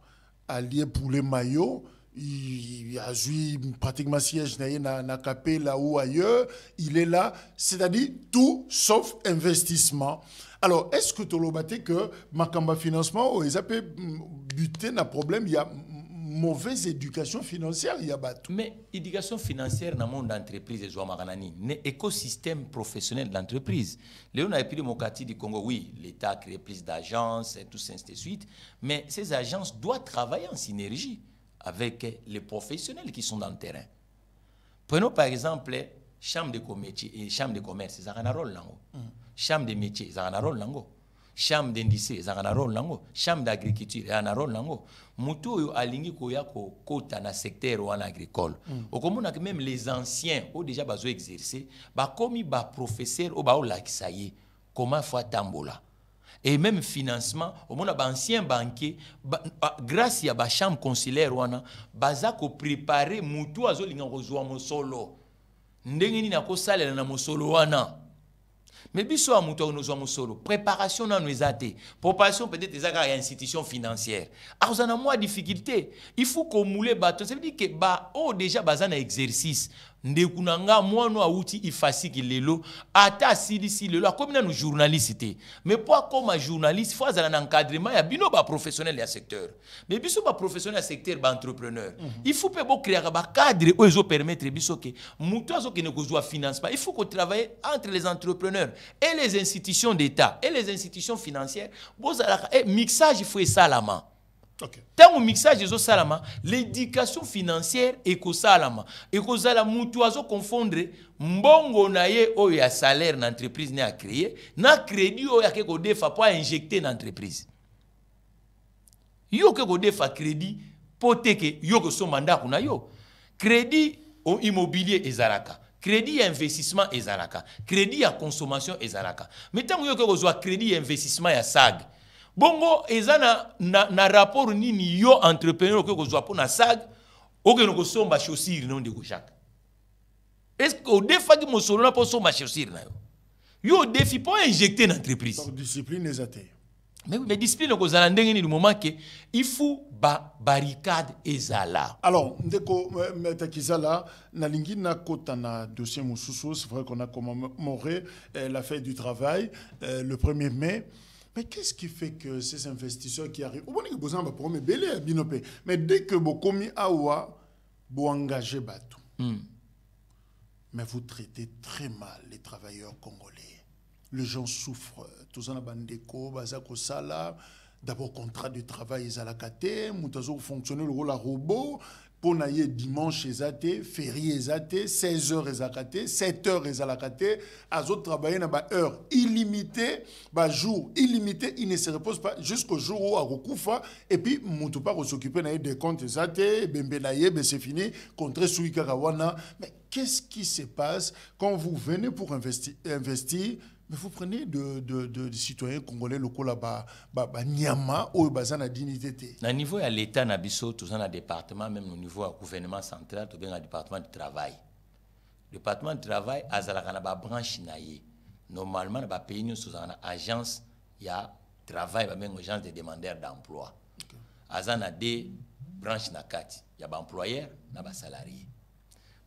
Speaker 1: à Lié pour les maillots. Il a joué pratiquement siège na Capé là ou ailleurs. Il est là, c'est-à-dire tout sauf investissement. Alors, est-ce que tu as que Makamba financement, ils ont buté un problème, il y a mauvaise éducation financière, il y a bateau.
Speaker 4: Mais éducation financière dans le monde d'entreprise, l'écosystème professionnel de l'entreprise. Léon a pris démocratie du Congo, oui, l'État a créé plus d'agences et tout ça, ainsi de suite, mais ces agences doivent travailler en synergie avec les professionnels qui sont dans le terrain. Prenons par exemple chambre de commerce et chambre de commerce, ça a un rôle là. Chambre de métiers, ça a un rôle là. Chambre d'industrie, ça a un rôle là. Chambre d'agriculture, ça a un rôle là. Mutu yo alingi koya ko kota na secteur ou en agricole. Au commun même les anciens ont déjà besoin d'exercer, ba komi ba professeur ou ba o lakisaye comment faut tambola. Et même financement, au monde ancien banquier, grâce à la chambre consulaire wana, baza ko préparer mutu azo linga kozwa mosolo. Ndenge ni na ko salela na mosolo wana. Mais biso a mutu kozwa mosolo, préparation na noezate, préparation peut-être des institutions financières. Alors ça na moi difficulté, il faut qu'on moule bateau, ça veut dire que ba oh déjà baza na exercice. Ndekunanga mwana outi ifasi ki lelo ata si lelo comme na nous journalistes mais pas comme journaliste faut avoir un encadrement ya bino ba professionnel ya secteur mais biso ba professionnel ya secteur ba entrepreneur il faut pe bo créer ba cadre où ils permettre biso que muto azo ke ne kozwa financement il faut qu'on travaille entre les entrepreneurs et les institutions d'État et les institutions financières bozala mixage il faut salama.
Speaker 1: Okay.
Speaker 4: Tant au mixage des salama, l'éducation financière est qu'au salama. Et qu'au salama, mutu azo confondre mbongo na ye o ya salaire d'entreprise n'a créé, na crédit o ya keko defa pour injecter l'entreprise. Yo keko defa crédit pour teke yo ko so mandat kuna yo. Crédit au immobilier ezalaka. Crédit à investissement ezalaka. Crédit à consommation ezalaka. Mais tant yo keko zo crédit à investissement ya SAG. Bongo ezana na rapport nini yo entrepreneur que kozwa pour na SAG o que no somba chaussure non de Jacques. Est-ce que au défi qui mo solo na pour somba chaussure na yo. Yo défi pour injecter une entreprise.
Speaker 1: Donc discipline les athées.
Speaker 4: Mais discipline ko zala ndenge ni du moment que il faut barricade ezala.
Speaker 1: Alors ndeko metakizala na lingi na kota na dossier mususu, c'est vrai qu'on a commémoré la fête du travail le 1er mai. Mais qu'est-ce qui fait que ces investisseurs qui arrivent, mais dès que vous commis awa, vous engagez bateau. Mais vous traitez très mal les travailleurs congolais. Les gens souffrent. Tous en bandeko, bazako sala, d'abord contrat de travail ezalakate, mutazo fonctionner le rôle à robot. Pour naïe dimanche ezate, férié ezate, 16h ezakate, 7h ezalakate, azo travailler na ba heure illimitée, ba jour illimité, il ne se repose pas jusqu'au jour où a recouvre et puis mutu pas s'occuper naïe des comptes ezate, bembe naïe, ben c'est fini, contre suika kawana. Mais qu'est-ce qui se passe quand vous venez pour investir? Mais vous prenez de citoyens congolais locaux là-bas, Nyama, ou bazana dignité.
Speaker 4: Na niveau à l'État, na biso, tous en département, même au niveau du gouvernement central, tout bien au département du travail. Le département du travail, azalaka na ba branche naïe. Normalement, na ba pays nous sous une agence, il y a travail, même agence de demandeurs d'emploi. Azana des branches na kati, il y a ba employeur, na ba salarié.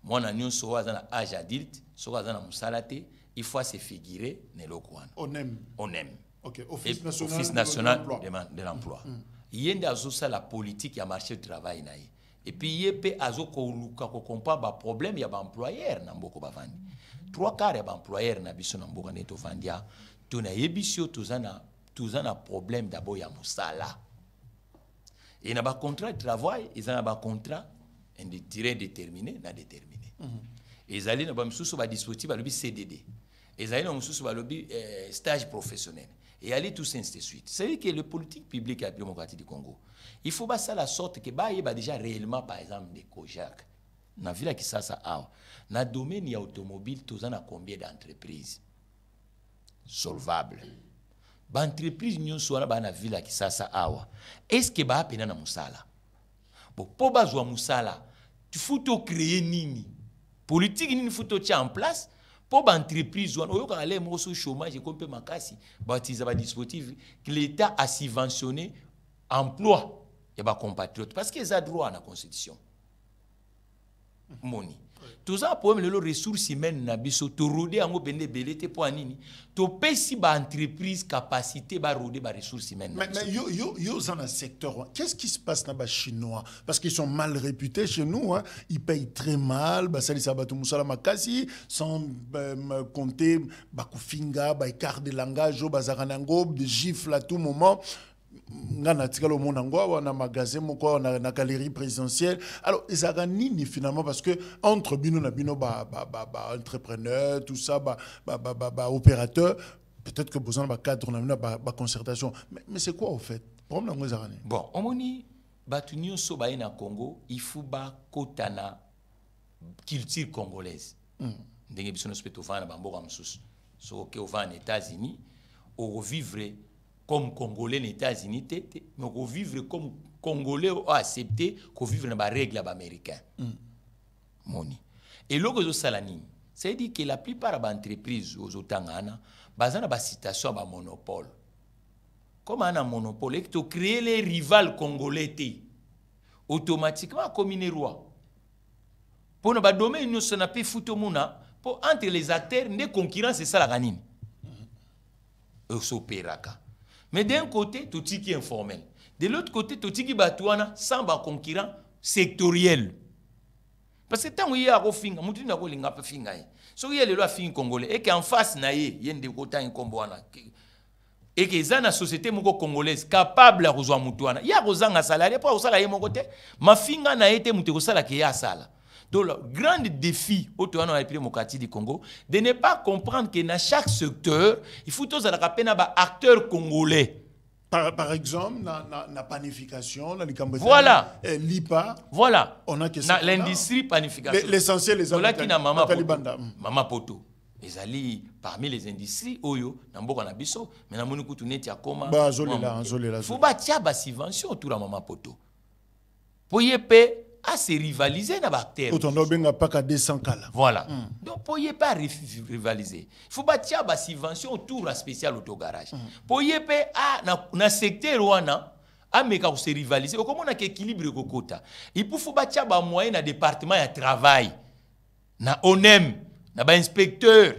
Speaker 4: Moi na nous so azana âge adulte, so azana musalate. Il faut se figurer
Speaker 1: on aime.
Speaker 4: Okay. Office national de l'emploi. Il y a ça la politique, il y a marché du travail. Et puis il y a un problème, il y a un employeur. 3 quarts des employeurs na biso na mboka neto vandia. Tuna yebisio tuzana problème d'abord ya musala. Et na ba contrat de travail, ils ont un contrat déterminé na déterminé. Ils allaient na ba msusu ba dispositif ba lobi CDD. Ils allaient na msusu ba lobi stage professionnel. Et aller tout ça ainsi de suite. C'est-à-dire que le politique public à la démocratie du Congo, il faut pas ça la sorte que bah il y a déjà réellement par exemple des Kojak. Na ville qui ça a. Na domaine y automobile tous en a combien d'entreprises solvables. Ba entreprise nyon soit na ville qui ça a. Est-ce que ba pena na musala? Bon, pour bazwa musala, tu faut to créer nini? Politique nini faut to en place? Pour l'entreprise, on a aller au chômage et qu'on peut makasi, baptiser un dispositif que l'État a subventionné emploi et compatriotes parce qu'ils ont droit à la Constitution. Moni. Tout ça problème les ressources humaines na biso to roder ango bende belete pour anini to pesi ba entreprise capacité ba roder ba ressources humaines.
Speaker 1: Mais yo dans le secteur, qu'est-ce qui se passe dans les Chinois? Parce qu'ils sont mal réputés chez nous, hein. Ils payent très mal, bah ça les sabatu musala makasi, sans compter ba kufinga, ba écart de langage, ba zaranango, de gifles à tout moment. Ngana tikalo monangwa na magasin moko na galerie présidentielle. Alors ezagani finalement parce que entre bino na bino ba entrepreneur tout ça ba opérateur peut-être que besoin ba cadre na ba concertation mais c'est quoi au fait problème na ezagani?
Speaker 4: Bon omoni batu nyonso ba na Congo il faut ba kotana culture congolaise. Ndenge biso no speto vana ba mboka msusu so ke ova aux États-Unis au revivre comme Congolais aux États-Unis, mais on vivre comme Congolais accepté qu'on vivre dans les règles américaines. Moni. Et là, c'est-à-dire que la plupart des entreprises aux Otangana, basent dans la situation de monopole. Comme on a un monopole, et que tu crées les rivales congolais, automatiquement, comme une roi. Pour nous, domaine, nous sommes pas foutu pour entre les acteurs, les concurrents, c'est ça la ganine. Mais d'un côté, tout ce qui est informel. De l'autre côté, tout ce qui est sans concurrent sectoriel. Parce que tant qu'il y a un finga, il y a un finga. Si il y a le finga congolais, et qu'en face, il y a des quotas incomboana. Et que la société congolaise capable de rejoindre Moutouana. Il y a un salarié, pas au salarié mon côté. Ma finga n'a été monté au salarié qui a sala. Donc, le grand défi au République démocratique du Congo, de ne pas comprendre que dans chaque secteur, il faut tous rappeler des acteurs congolais.
Speaker 1: Par exemple, la panification, la
Speaker 4: voilà.
Speaker 1: l'IPA.
Speaker 4: Voilà.
Speaker 1: On a
Speaker 4: l'industrie panification.
Speaker 1: L'essentiel, les
Speaker 4: Mama Poto. Les alliés parmi les industries, Oyo, Namboka Nabiso, mais na moni kutu neti akoma.
Speaker 1: Bah, zolela.
Speaker 4: Faut bâtir ba subvention autour de Mama Poto. Pour y payer à se rivaliser dans la terre.
Speaker 1: Autant de pas qu'à 200 cas.
Speaker 4: Voilà. Donc, pour y pas rivaliser, il faut bâtir des subventions autour de spécial autogarage. Pour y pas dans le secteur ouana, à se rivaliser. Comment on a équilibre de quota? Il faut bâtir des moyens dans le département de travail, dans ONEM, dans l'inspecteur.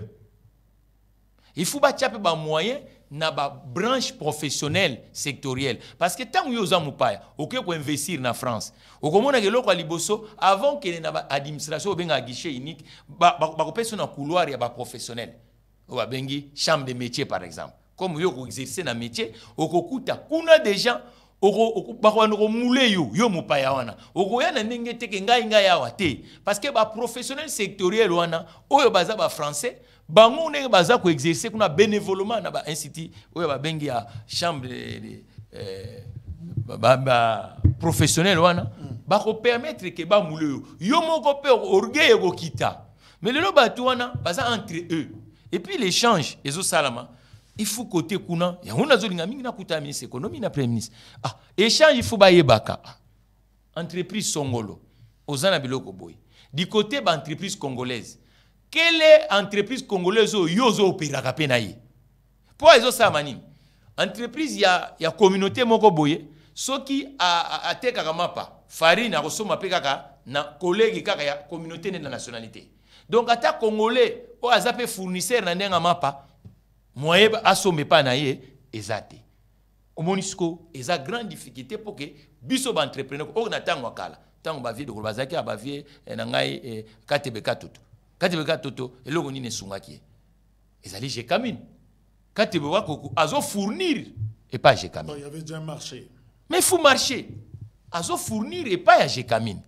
Speaker 4: Il faut bâtir des moyens na ba branche professionnelle sectorielle parce que tant que vous avez OK pour investir en France au komona ke loko liboso avant que na administration benga guichet unique ba kopesa na couloir ya ba professionnel ou ba bengi chambre de métier par exemple comme yo ko exercer na métier okokuta kuna déjà oko moule yo mupaya wana okoya na ndenge teke ngai awa te parce que ba professionnel sectoriel wana oyo baza ba français bango ndenge baza ko exercer kuna bénévolement na ba institut oyo ba bengi ya chambre professionnel wana ba ko permettre que ba moule yo moko pe orgueil ko kita mais lelo batu wana baza entre eux et puis l'échange les salama il faut côté kuna ya hona zolinga mingi na kuta ministre économie na premier ministre échange il faut ba yebaka entreprise songolo ozana biloko boy du côté ba entreprise congolaise quelle est entreprise congolaise yo zo opéraka pe na ye pour ezo sa manini entreprise ya communauté moko boye soki a tekaka mapa farine akosoma pe kaka na collègue kaka ya communauté na nationalité donc ata congolais o azape fournisseur na ndenga mapa moyen asomé pas na ye ezate omonisco eza grande difficulté pour que biso ba entrepreneur o na tango kala tango ba vie de bazaki ba vie na ngai KTBK toto eloko nini sungaki ezali Jekamine KTB wako azo fournir et pas Jekamine.
Speaker 1: Il y avait déjà un marché.
Speaker 4: Mais il faut marcher azo fournir et pas Jekamine.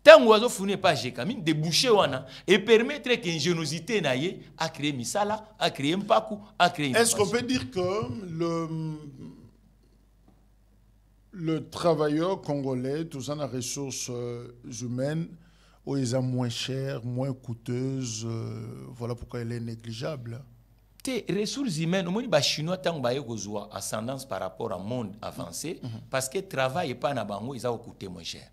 Speaker 4: Tango azo fournir pas Jekamine déboucher wana et permettre que ingéniosité na ye a créer misala, a créer mpaku, a créer.
Speaker 1: Est-ce qu'on peut dire que le travailleur congolais, tout ça, la ressources humaines, où ils sont moins chères, moins coûteuses, voilà pourquoi elle est négligeable?
Speaker 4: Les ressources humaines, les Chinois ont ascendance par rapport au monde avancé, parce que le travail n'est pas na bango, ils ont coûté moins cher.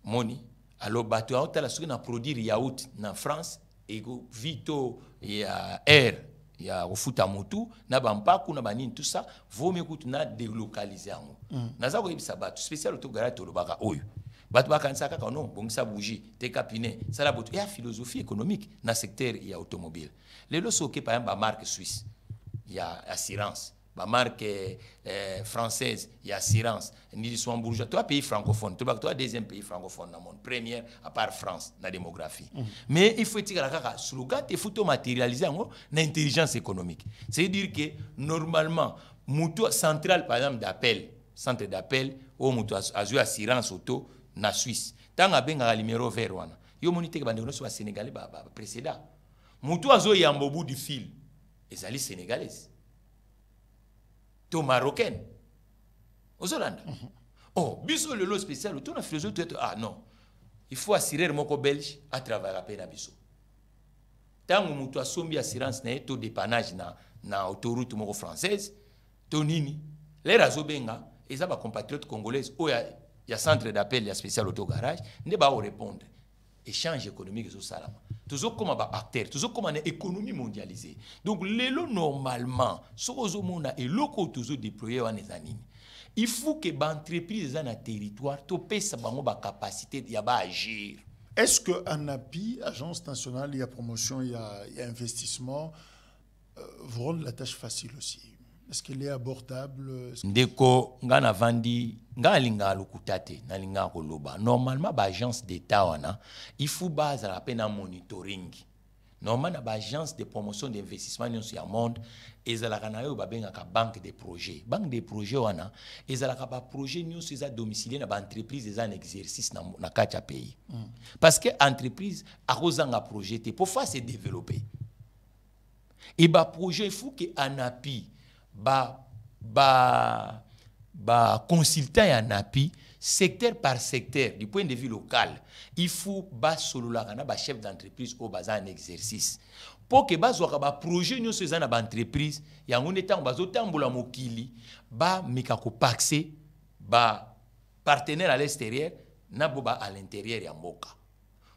Speaker 4: Moni, alors bateau a la produire yaourt en France, et vito et air, il y a au foot à motu, na bampaku na banin tout ça, vaut mieux que na délocaliser en. Na za ko yebisa bateau spécial autogarage to lobaka oyo. Non, bon, ça bougie, t'es capiné, ça la beauté. Il y a philosophie économique dans le secteur il y a automobile. Les lots sont par exemple la marque suisse, il y a assurance. La marque française, il y a assurance. Ni sont bourgeois. Toi, pays francophone, toi, deuxième pays francophone dans le monde, première à part France, dans la démographie. Mais il faut dire que slogan, il faut matérialiser l'intelligence économique. C'est-à-dire que normalement, le central, par exemple, d'appel, centre d'appel, ou le assurance auto, na Suisse. Tant que ben a numéro vert wana. Yo monite que bandeko soit sénégalais précédent. Mutu azo yambo bout du fil. Ezali sénégalaise. To marocaine. Ozolanda. Oh, biso le lot spécial, to na philosophie ah non. Il faut assurer moko belge à travers la peine à biso. Tant que mutu asombi assurance na to dépannage na autoroute moko française, to nini. Les razo benga, eza ba compatriotes congolaises il y a centre d'appel, il y a spécial autogarage, ne pas répondre. Échange économique sur ça. Toujours comme un acteur, toujours comme une économie mondialisée. Donc, normalement, ce que et locaux toujours déployé en années. Il faut que l'entreprise dans le territoire, tu payes sa capacité d'agir.
Speaker 1: Est-ce que ANAPI, Agence nationale, il y a promotion, il y a investissement, vous rend la tâche facile aussi? Est-ce qu'elle est abordable?
Speaker 4: Ndeko ngana vandi ngalinga lukutate nalinga koloba. Normalement ba agence d'état wana il faut base la peine monitoring. Normalement ba agence de promotion d'investissement dans le monde ezalaka na yo ba benga ka banque de projets. Banque de projets wana ezalaka ba projet nyonso eza domicilié na ba entreprise eza en exercice na kati ya pays. Parce que entreprise akozanga projet te pour faire se développer. Et ba projet il faut que ANAPI consultant en appui secteur par secteur du point de vue local. Il faut solo la chef d'entreprise au bazar en exercice pour que ba projet nous ces na entreprise ya ngone temps bazo tambola mokili ba mikako paxé ba partenaire à l'extérieur na boba à l'intérieur ya mboka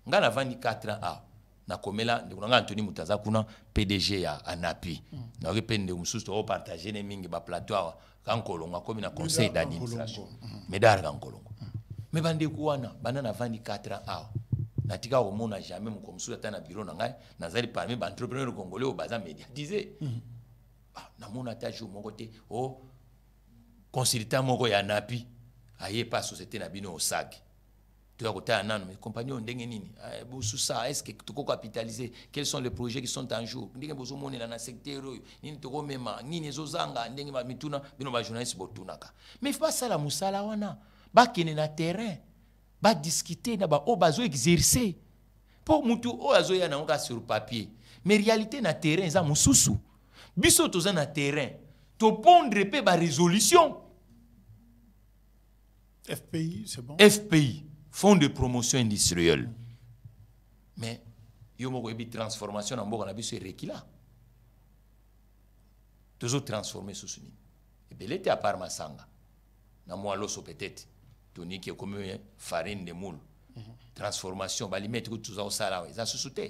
Speaker 4: ngana 24 ans a na komela ndikuna Anthony Mutaza kuna PDG ya ANAPI na repende mususu o partager ne mingi ba plateau kankolonga comme na conseil d'administration medar kankolonga me bande kuwana banana 24 ans a natika omona jamais mu komsusu ata na bureau na ngai nazali parmi ba entrepreneurs congolais au baza médiatisé na mona ta jour moko te o consultant moko ya ANAPI aye pas société na bino osaki. Tu as côté un an, mes compagnons, est-ce que tu peux capitaliser? Quels sont les projets qui sont en jour? Ni dans le secteur, ni dans ni ni zozanga, ni mituna, bino ba journaliste botunaka. Mais il faut pas ça la musala wana. Ba kene na terrain, ba discuter na ba o bazo exercer. Pour mutu o azo ya na nga sur papier. Mais réalité na terrain za mususu. Biso toza na terrain. To pondre pe ba résolution.
Speaker 1: FPI, c'est bon.
Speaker 4: FPI. Fonds de promotion industrielle. Mais, il y a une transformation dans le monde, c'est requis-là. Toujours transformé sous ce niveau. Et bien, l'été à part Massanga, dans moi, l'os peut-être, Tony qui est comme farine de moule. Transformation, bah, les mettre tout ça au salaire, ça se soutient.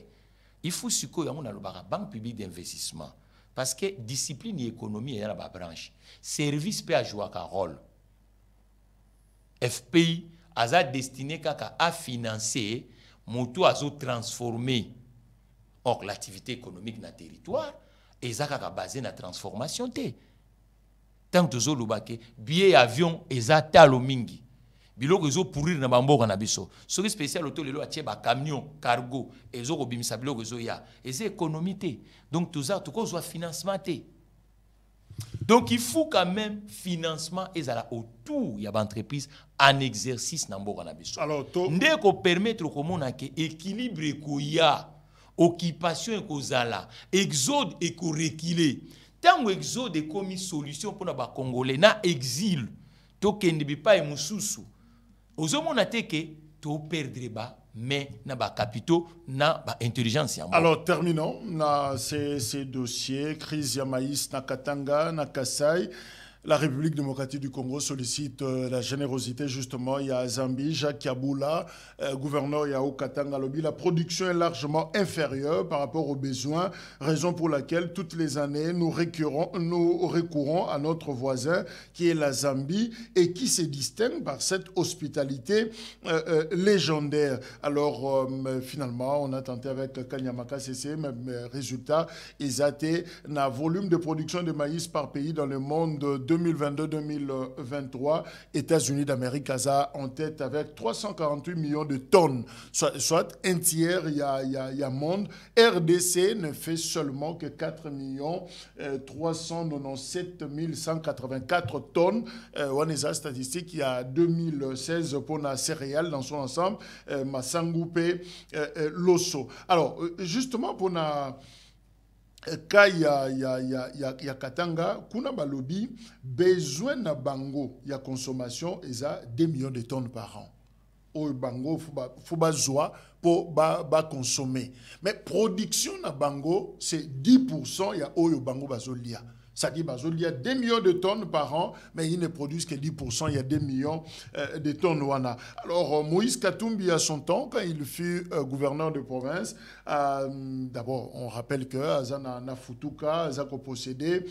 Speaker 4: Il faut ce qu'il y a une banque publique d'investissement. Parce que discipline et économie, il y a une branche. Service peut jouer un rôle. FPI, a destiné à financer, moto a transformé l'activité économique dans le territoire, et ça a basé na transformation. Tant que vous avez billet avion, et ça talo mingi. Bilo que vous pourrir na bambo na biso. Ce qui spécial auto lelo a ba camion, cargo, et zo bimisa bilo que zo ya. Et c'est économie. Donc tout ça, tout quoi soit financement. Donc il faut quand même financement et ça autour il y a entreprise en exercice na mboka na biso. Alors to ndeko permettre comment na ke équilibre ko ya occupation ko zala exode et ko reculer. Tango exode comme solution pour na ba congolais na exil to kende bi pa mususu. Ozomona te ke to perdre ba mais na ba capitaux na ba intelligence.
Speaker 1: Alors terminons na ces dossiers crise ya maïs na Katanga na Kasai La République démocratique du Congo sollicite la générosité, justement. Il y a Zambie, Jacques Kabula, gouverneur Yao Katanga Lobi. La production est largement inférieure par rapport aux besoins, raison pour laquelle toutes les années, nous recourons à notre voisin, qui est la Zambie, et qui se distingue par cette hospitalité légendaire. Alors, finalement, on a tenté avec Kanyamaka CC, mais résultat, ils ont été un volume de production de maïs par pays dans le monde 2022-2023, États-Unis d'Amérique en tête avec 348 millions de tonnes, soit un tiers, il y a monde. RDC ne fait seulement que 4 397 184 tonnes. On a des statistiques, il y a 2016 pour la céréale dans son ensemble, Massangoupé, Loso. Alors, justement, pour la... Quand il y a Katanga, kuna balobi, besoin na bango, il y a consommation, il y a 2 millions de tonnes par an. Au bango, faut besoin pour consommer. Mais production na bango, c'est 10%, il y a au bango bazolia. C'est-à-dire qu'il y a 2 millions de tonnes par an, mais ils ne produisent que 10%, il y a 2 millions de tonnes. Alors, Moïse Katumbi, à son temps, quand il fut gouverneur de province, d'abord, on rappelle que Azana Nafutuka, Azako possédait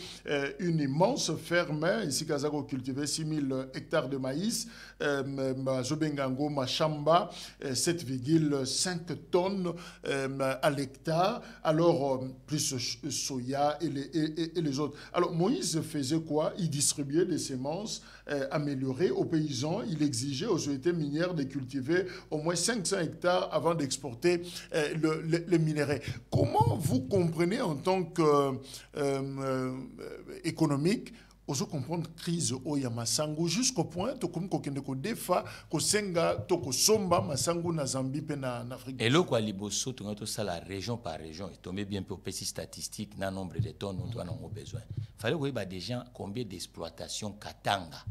Speaker 1: une immense ferme, ici qu'Azako cultivait 6000 hectares de maïs, Zobengango, Machamba, 7,5 tonnes à l'hectare, alors plus soya et les autres. Alors, Moïse faisait quoi? Il distribuait des semences améliorées aux paysans. Il exigeait aux sociétés minières de cultiver au moins 500 hectares avant d'exporter les minerais. Comment vous comprenez en tant qu'économique ozo comprendre crise au ya masango jusqu'au point to comme kokende ko defa ko senga to ko somba masango na Zambie pe na Afrique.
Speaker 4: Et là quoi liboso to ngato ça la région par région et tomber bien pour petits statistiques na nombre de tonnes nous avons besoin. Fallait que des gens combien d'exploitation Katanga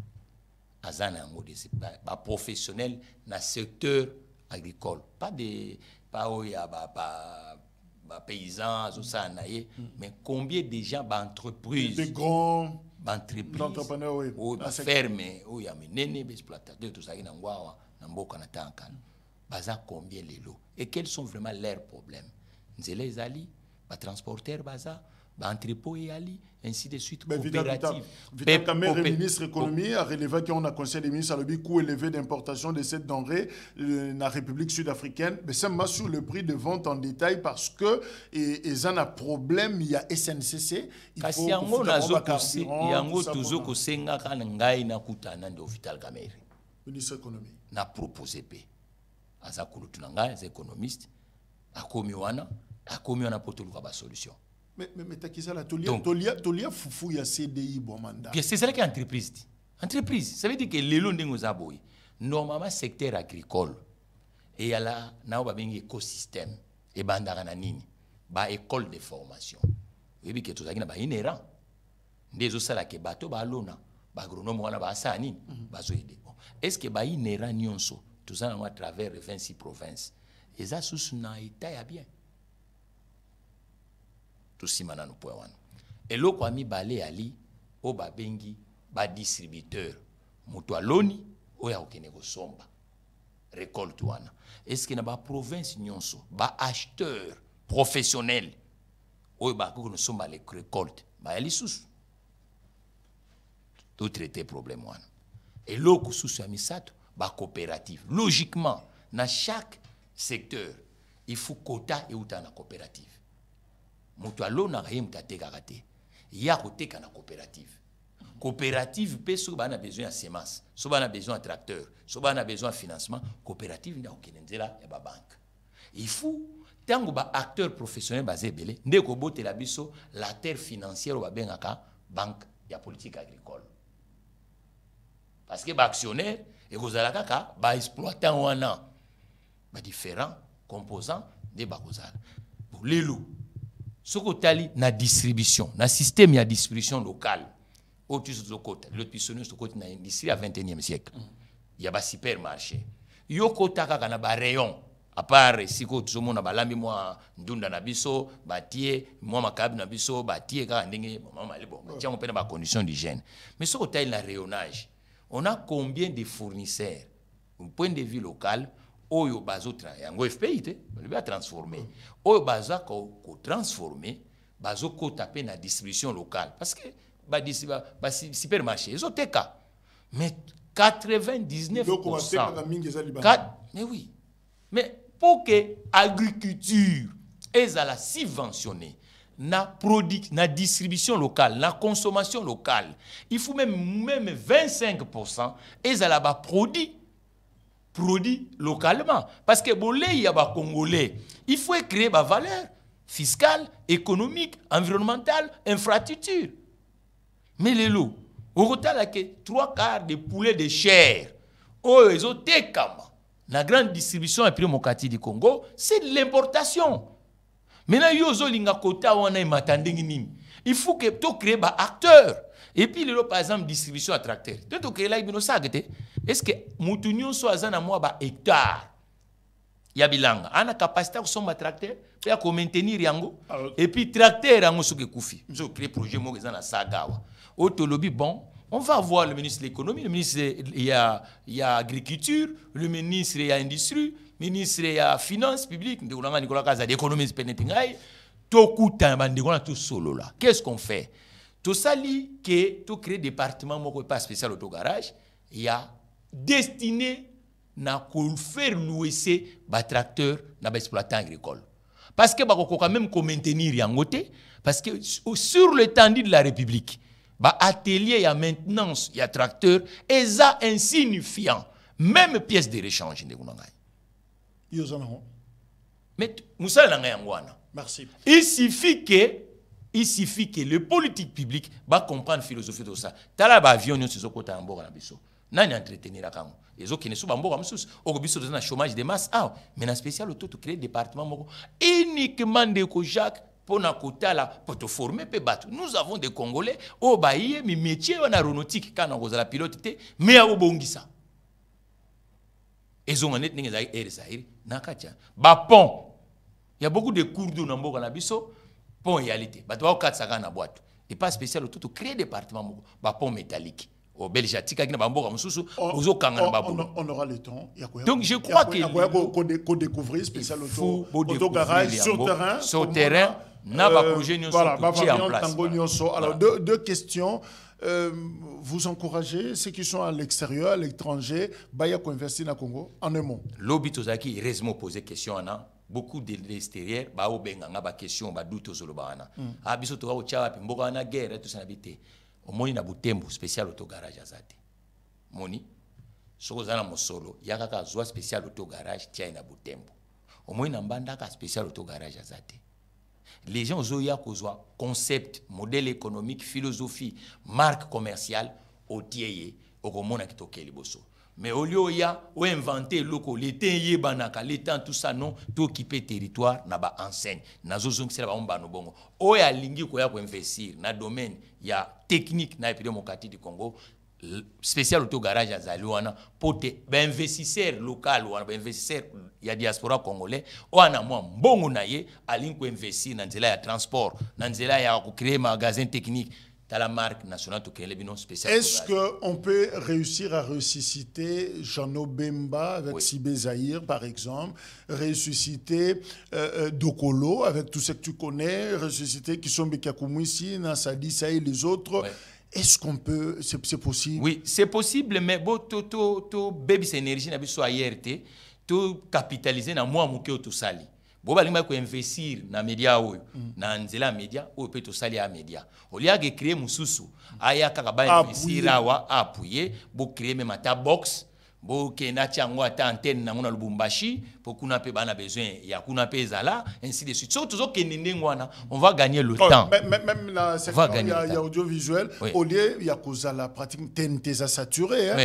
Speaker 4: azana ngo des ba professionnels na secteur agricole, pas oya ba paysans ou ça naie mais combien de gens ba entreprises
Speaker 1: des grands
Speaker 4: entrepreneurs oui ou ba ferme ou ya menene exploitateurs tout ça ina ngwawa na mboka na tankana baza combien lelo et quels sont vraiment leurs problèmes nzela ezali ba transporteur baza ba entrepôt yali ainsi de suite coopérative.
Speaker 1: Vital Kamerhe, ministre de l'économie, a relevé qu'on a conseillé des ministres à le coût élevé d'importation de cette denrée dans la République sud-africaine. Mais ça m'a sur le prix de vente en détail parce que ils ont un problème, il y a SNCC. Il faut ministre de l'économie.
Speaker 4: Na proposé pe. Azakulu tunanga, les économistes, a commis wana pour trouver la solution.
Speaker 1: Mais Takisa, tolia foufou ya CDI bon mandat.
Speaker 4: C'est ça qui est entreprise. Entreprise, ça veut dire que les lois nous aboy. Normalement secteur agricole et y a là na ba bengi écosystème et bandara na nini ba école de formation. Yebi ke to zakina ba inérant. Ndezo sala ke bato ba lona ba agronome wana ba sani ba zo aider. Est-ce que ba inérant nyonso tout ça à travers les 26 provinces. Et ça sous na état ya bien. Tout simana no point wana et lo kwa mi balé ali o ba bengi ba distributeur muto aloni o ya okene ko somba récolte wana est-ce que na ba province nyonso ba acheteur professionnel o ba ko no somba les récolte ba ali sous tout traiter problème wana et lo ko sous ya misato ba coopérative logiquement na chaque secteur il faut quota et outa na coopérative. Moto alona rahim tateka kate ya koteka na coopérative pe so bana besoin de semences so bana besoin de tracteurs so bana besoin de financement coopérative nda okenenzela ya ba banque il faut tango ba acteur professionnel basé belé ndeko botela biso la terre financière ba bengaka banque ya politique agricole parce que ba actionnaire et kozala kaka ba exploitant wana ba différents composants de ba kozala pour lelo soko tali na distribution na système ya distribution locale au-dessus de côté l'autre puissance de côté na industrie à 21e siècle il y a ba supermarché yo kota kaka na ba rayon à part siko tuzomona balambi mwa ndunda na biso batie mwa makabi na biso batie ka ndenge mama libo tiango pena ba condition d'hygiène mais ce côté la rayonnage on a combien de fournisseurs au point de vue local oyo bazo yango FPI te ba transformer oyo baza ko transformer bazo ko taper na distribution locale parce que ba supermarché ezoteka mais 99% mais oui mais pour que l'agriculture est la subventionnée, na distribution locale, na consommation locale, il faut même 25% et ça là produit localement. Parce que il y a des Congolais, il faut créer des valeurs fiscales, économiques, environnementales, infrastructures. Mais les lots, au total, il y a 3/4 des poulets de chair. Oh, ils ont été comme. La grande distribution à prix Mokati du Congo, c'est de l'importation. Maintenant, il faut que tu crées des acteurs. Et puis, par exemple, distribution à tracteur. Tu crées là, est-ce que Moutounion soit un hectare? Il y a bilanga. On a capacité de son tracteur, pour maintenir yango. Et puis, tracteur, on a koufi. Nous créé projet Mogazana Sagawa. Autolobby, bon. On va voir le ministre de l'économie, le ministre il y a agriculture, le ministre il y a industrie, le ministre il y a finances publiques, l'économie tout solo là. Qu'est-ce qu'on fait? Tout ça lit que tout créer département pas spécial autogarage, il y a destiné à faire louer ces tracteurs na exploitant agricole. Parce que quand même maintenir yangote parce que sur l'étendue de la République atelier, il y a maintenance, il y a tracteur, et ça insignifiant. Même pièce de rechange. Mais
Speaker 1: merci.
Speaker 4: Il suffit que le politique public va comprendre la philosophie de ça. Tala ba avion nous sur côté en bord na biso. Nani entretenir la kango. Les autres qui ne sont pas en bord amsus. Au biso dans chômage de masse. Ah, mais en spécial auto to créer département moko uniquement de ko Jacques pour te former, nous avons des Congolais, au Bahia, mais métier en aéronautique, quand on a la pilote, mais à Obongisa. Ils ont un net, ils pont. Il y a beaucoup de cours d'eau dans le Nabiso, pont réalité. Il y a 4 sagas dans la boîte. Et pas spécial, tout créer des départements, pont métallique. Au Belgique, on
Speaker 1: aura le temps.
Speaker 4: Donc je crois que
Speaker 1: qu'on découvrir spécial autogarage
Speaker 4: sur terrain.
Speaker 1: Alors, deux questions. Vous encouragez ceux qui sont à l'extérieur, à l'étranger, à investir au Congo, en un mot.
Speaker 4: L'obit Ozaki, récemment posé question, beaucoup de l'extérieur, question, doute aux Olobana. Abiso Toa Ocha, Pimboga, na guerre, tout ça habité. Au moins, il y a un spécial autogarage à Zate. Moni, Sozana Mosolo, il y a un spécial autogarage, tiens, il y a Butembo. Au moins, il y a un spécial autogarage à Zate. Les gens ont un concept, modèle économique, philosophie, marque commerciale, au tieye, au commun qui toque les bosso. Mais au lieu de inventer locaux, l'été banaka, l'été tout ça non, tout occuper territoire n'a pas enseigne. N'a zozong c'est la bomba no bongo. O ya lingi ko ya ko investir na domaine ya technique na épidémocratie du Congo. Spécial autogarage à Zalouana pour te investisseurs local ou investisseurs il y a diaspora congolais ou en moi mbongo naie alinko investir dans nzela ya transport dans nzela ya créer magasin technique dans la marque nationale to créer les binon spécial.
Speaker 1: Est-ce que on peut réussir à ressusciter Jean Bemba avec Sibé Zahir par exemple, ressusciter Dokolo avec tout ce que tu connais, ressusciter Kisombe Kakumwisi, Nassadi Saï les autres. Ouais. Est-ce qu'on peut, c'est possible?
Speaker 4: Oui, c'est possible, mais bon, to baby énergie na biso ayerte, to capitaliser na moi muke to sali. Bo balinga ko investir na média oyo, na nzela média oyo pe to sali a média. Olia ke créer mususu, aya kaka ba investir awa appuyer, bo créer même ta box. Bo ke na tiango ata antenne na ngona Lubumbashi pour kuna pe bana besoin ya kuna pe zala ainsi de suite. So toujours ke ndengwana, on va gagner le temps.
Speaker 1: Même la section il y a audiovisuel, au lieu il y a kozala pratiquement TNT ça saturé hein.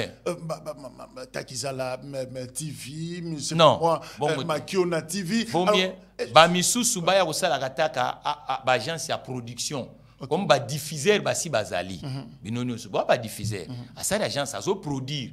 Speaker 1: Takizala TV, c'est moi Makiona TV.
Speaker 4: Bon bien. Ba misusu ba ya kosala kataka ba agence ya production. Comme ba diffuseur ba si bazali. Binoni so ba diffuseur. À ça l'agence a produire,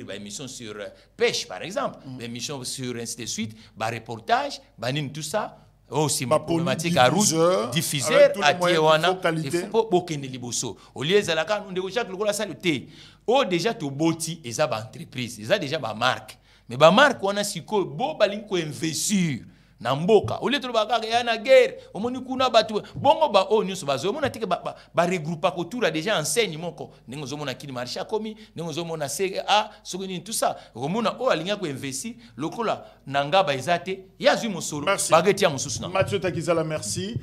Speaker 4: ba émission sur pêche par exemple, ba émission sur ainsi de suite, ba reportage, ba nin tout ça. Aussi ma problématique à route diffuseur à Tiwana il faut pas kende liboso. Au lieu zalaka nous de chaque lokola saluté. Oh déjà to boti eza ba entreprise, eza déjà ba marque. Mais ba marque wana siko bo balingi ko investir. Na mboka au lieu de bakaka ya na guerre omoni kuna batu bongo ba o nyuso bazo mona tike ba regrouper autour déjà enseigne moko ningo zo mona kili marché komi ningo zo mona CA sokoni tout ça omona o alinga ko investir lokola nanga ba ezate ya zui mosolo bageti ya mosusu na
Speaker 1: Mathieu Takizala merci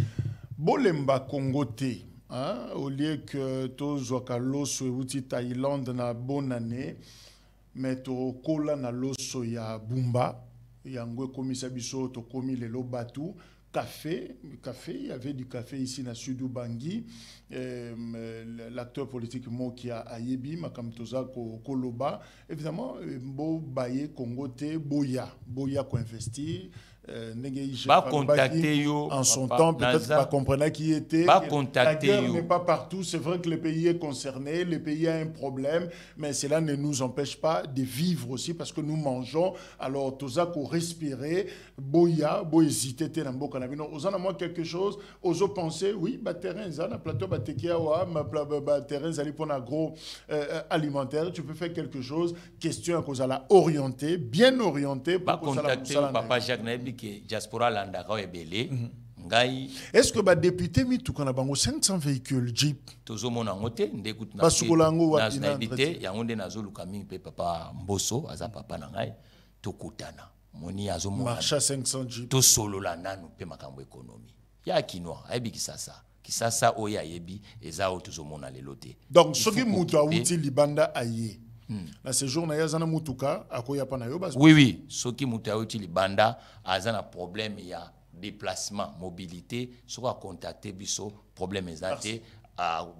Speaker 1: bolemba Congoté hein au lieu que tozwaka loso euti Thaïlande na bonne année mais to kola na loso ya Bumba yango komisa biso to komi lelo batu café il y avait du café ici na Sud Ubangi l'acteur politique Mokia Ayebi makamtoza koloba évidemment bo baye Congoté boya ko investir
Speaker 4: pas contacter yo
Speaker 1: en son temps peut-être pas comprendre qui était
Speaker 4: pas contacter
Speaker 1: la guerre n'est pas partout c'est vrai que le pays est concerné le pays a un problème mais cela ne nous empêche pas de vivre aussi parce que nous mangeons alors toza ko respirer boya bo hésiter te na mboka na bino ozana moi quelque chose ozo penser oui ba terrain za na plateau ba tekia wa ba terrain zali pour agro alimentaire tu peux faire quelque chose question que la orienter bien orienté
Speaker 4: pour contacter papa Jacques Nabi que diaspora landa ka ebele ngai
Speaker 1: est-ce que ba député mi tout kana bango 500 véhicules jeep
Speaker 4: tozo mona ngote ndekutu na
Speaker 1: basukolango wa
Speaker 4: inhabité yango nde nazoluka mingi pe papa Mboso aza papa na ngai tokutana moni azo mona
Speaker 1: marcha 500 jeep
Speaker 4: to solo la nanu pe makambo économie ya kinwa ayebi kisasa oya yebi eza o tozo mona lelote
Speaker 1: donc soki mutu awuti libanda aye na séjour na yazana mutuka akoya pana yo bas
Speaker 4: oui soki mutu awuti libanda azana problème ya déplacement mobilité soko contacter biso problème ezate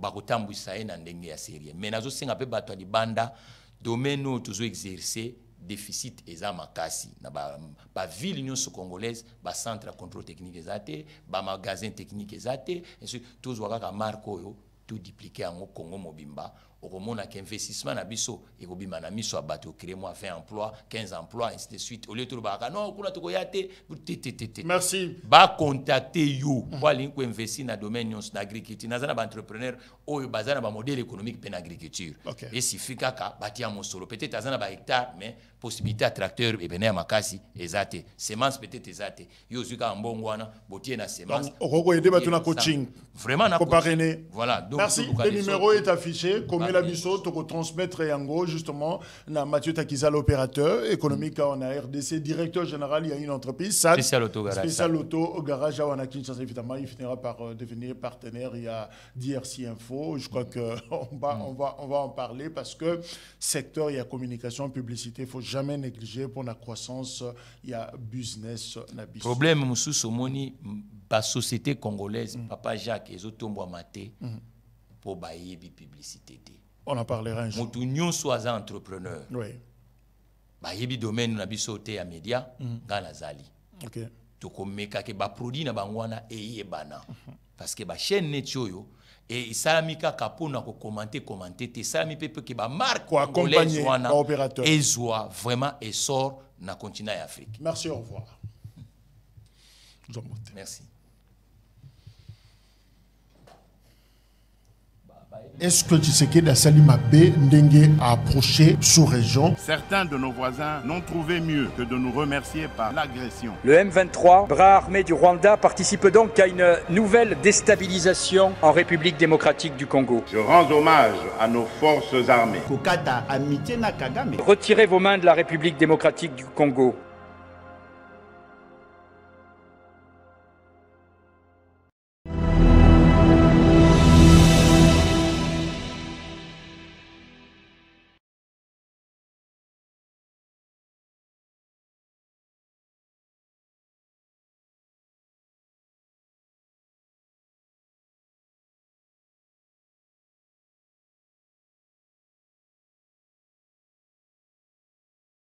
Speaker 4: bakotambwisa ye na ndenge ya sérieux mais nazo senga pe bato libanda domaine où tozo exercer déficit eza makasi na ba ville nyonso congolaise ba centre de contrôle technique ezate ba magasin technique ezate et tous waka marko yo tout dupliquer en Congo mobimba okomona qu'investissement na biso ekobima na miso ya bato créer moi 20 emplois 15 emplois ainsi de suite au lieu de baka non kuna to koyate
Speaker 1: merci
Speaker 4: ba contacter you pour linko investir na domaine nyonso na agriculture nazana ba entrepreneur oyo bazana ba modèle économique pe na agriculture et sifika ka batia mosolo peut-être azana ba hectare mais possibilité à tracteur et bena makasi ezate semence peut-être ezate yo zuka mbongo wana botie na semence
Speaker 1: okoko aider bato na coaching
Speaker 4: vraiment na
Speaker 1: coaching
Speaker 4: voilà donc
Speaker 1: merci le numéro est affiché comme la biso to transmettre yango justement na Mathieu Takiza l'opérateur économique on a RDC directeur général il y a une entreprise
Speaker 4: spécial
Speaker 1: auto garage à Kinshasa évidemment il finira par devenir partenaire il y a DRC Info je crois que on va en parler parce que secteur il y a communication publicité faut jamais négliger pour la croissance il y a business na biso
Speaker 4: problème mususu moni ba société congolaise papa Jacques ezotombo maté pour bailler bi publicité.
Speaker 1: On en parlera un jour.
Speaker 4: Mutu nyonso aza entrepreneur.
Speaker 1: Oui.
Speaker 4: Bailler bi domaine na biso te ya média ngana zali.
Speaker 1: OK.
Speaker 4: To komeka ke ba produit na bangwana eyebana. Parce que ba chaîne netioyo et isalamika kapona ko commenter te salami pepe ke ba marque
Speaker 1: ko accompagner opérateur.
Speaker 4: Ezwa vraiment essor na continent Afrique.
Speaker 1: Merci, au revoir.
Speaker 4: Merci.
Speaker 1: Est-ce que Tshisekedi a sali mabe ndenge a approché sous-région?
Speaker 2: Certains de nos voisins n'ont trouvé mieux que de nous remercier par l'agression.
Speaker 3: Le M23, bras armé du Rwanda, participe donc à une nouvelle déstabilisation en République démocratique du Congo.
Speaker 2: Je rends hommage à nos forces armées.
Speaker 3: Retirez vos mains de la République démocratique du Congo.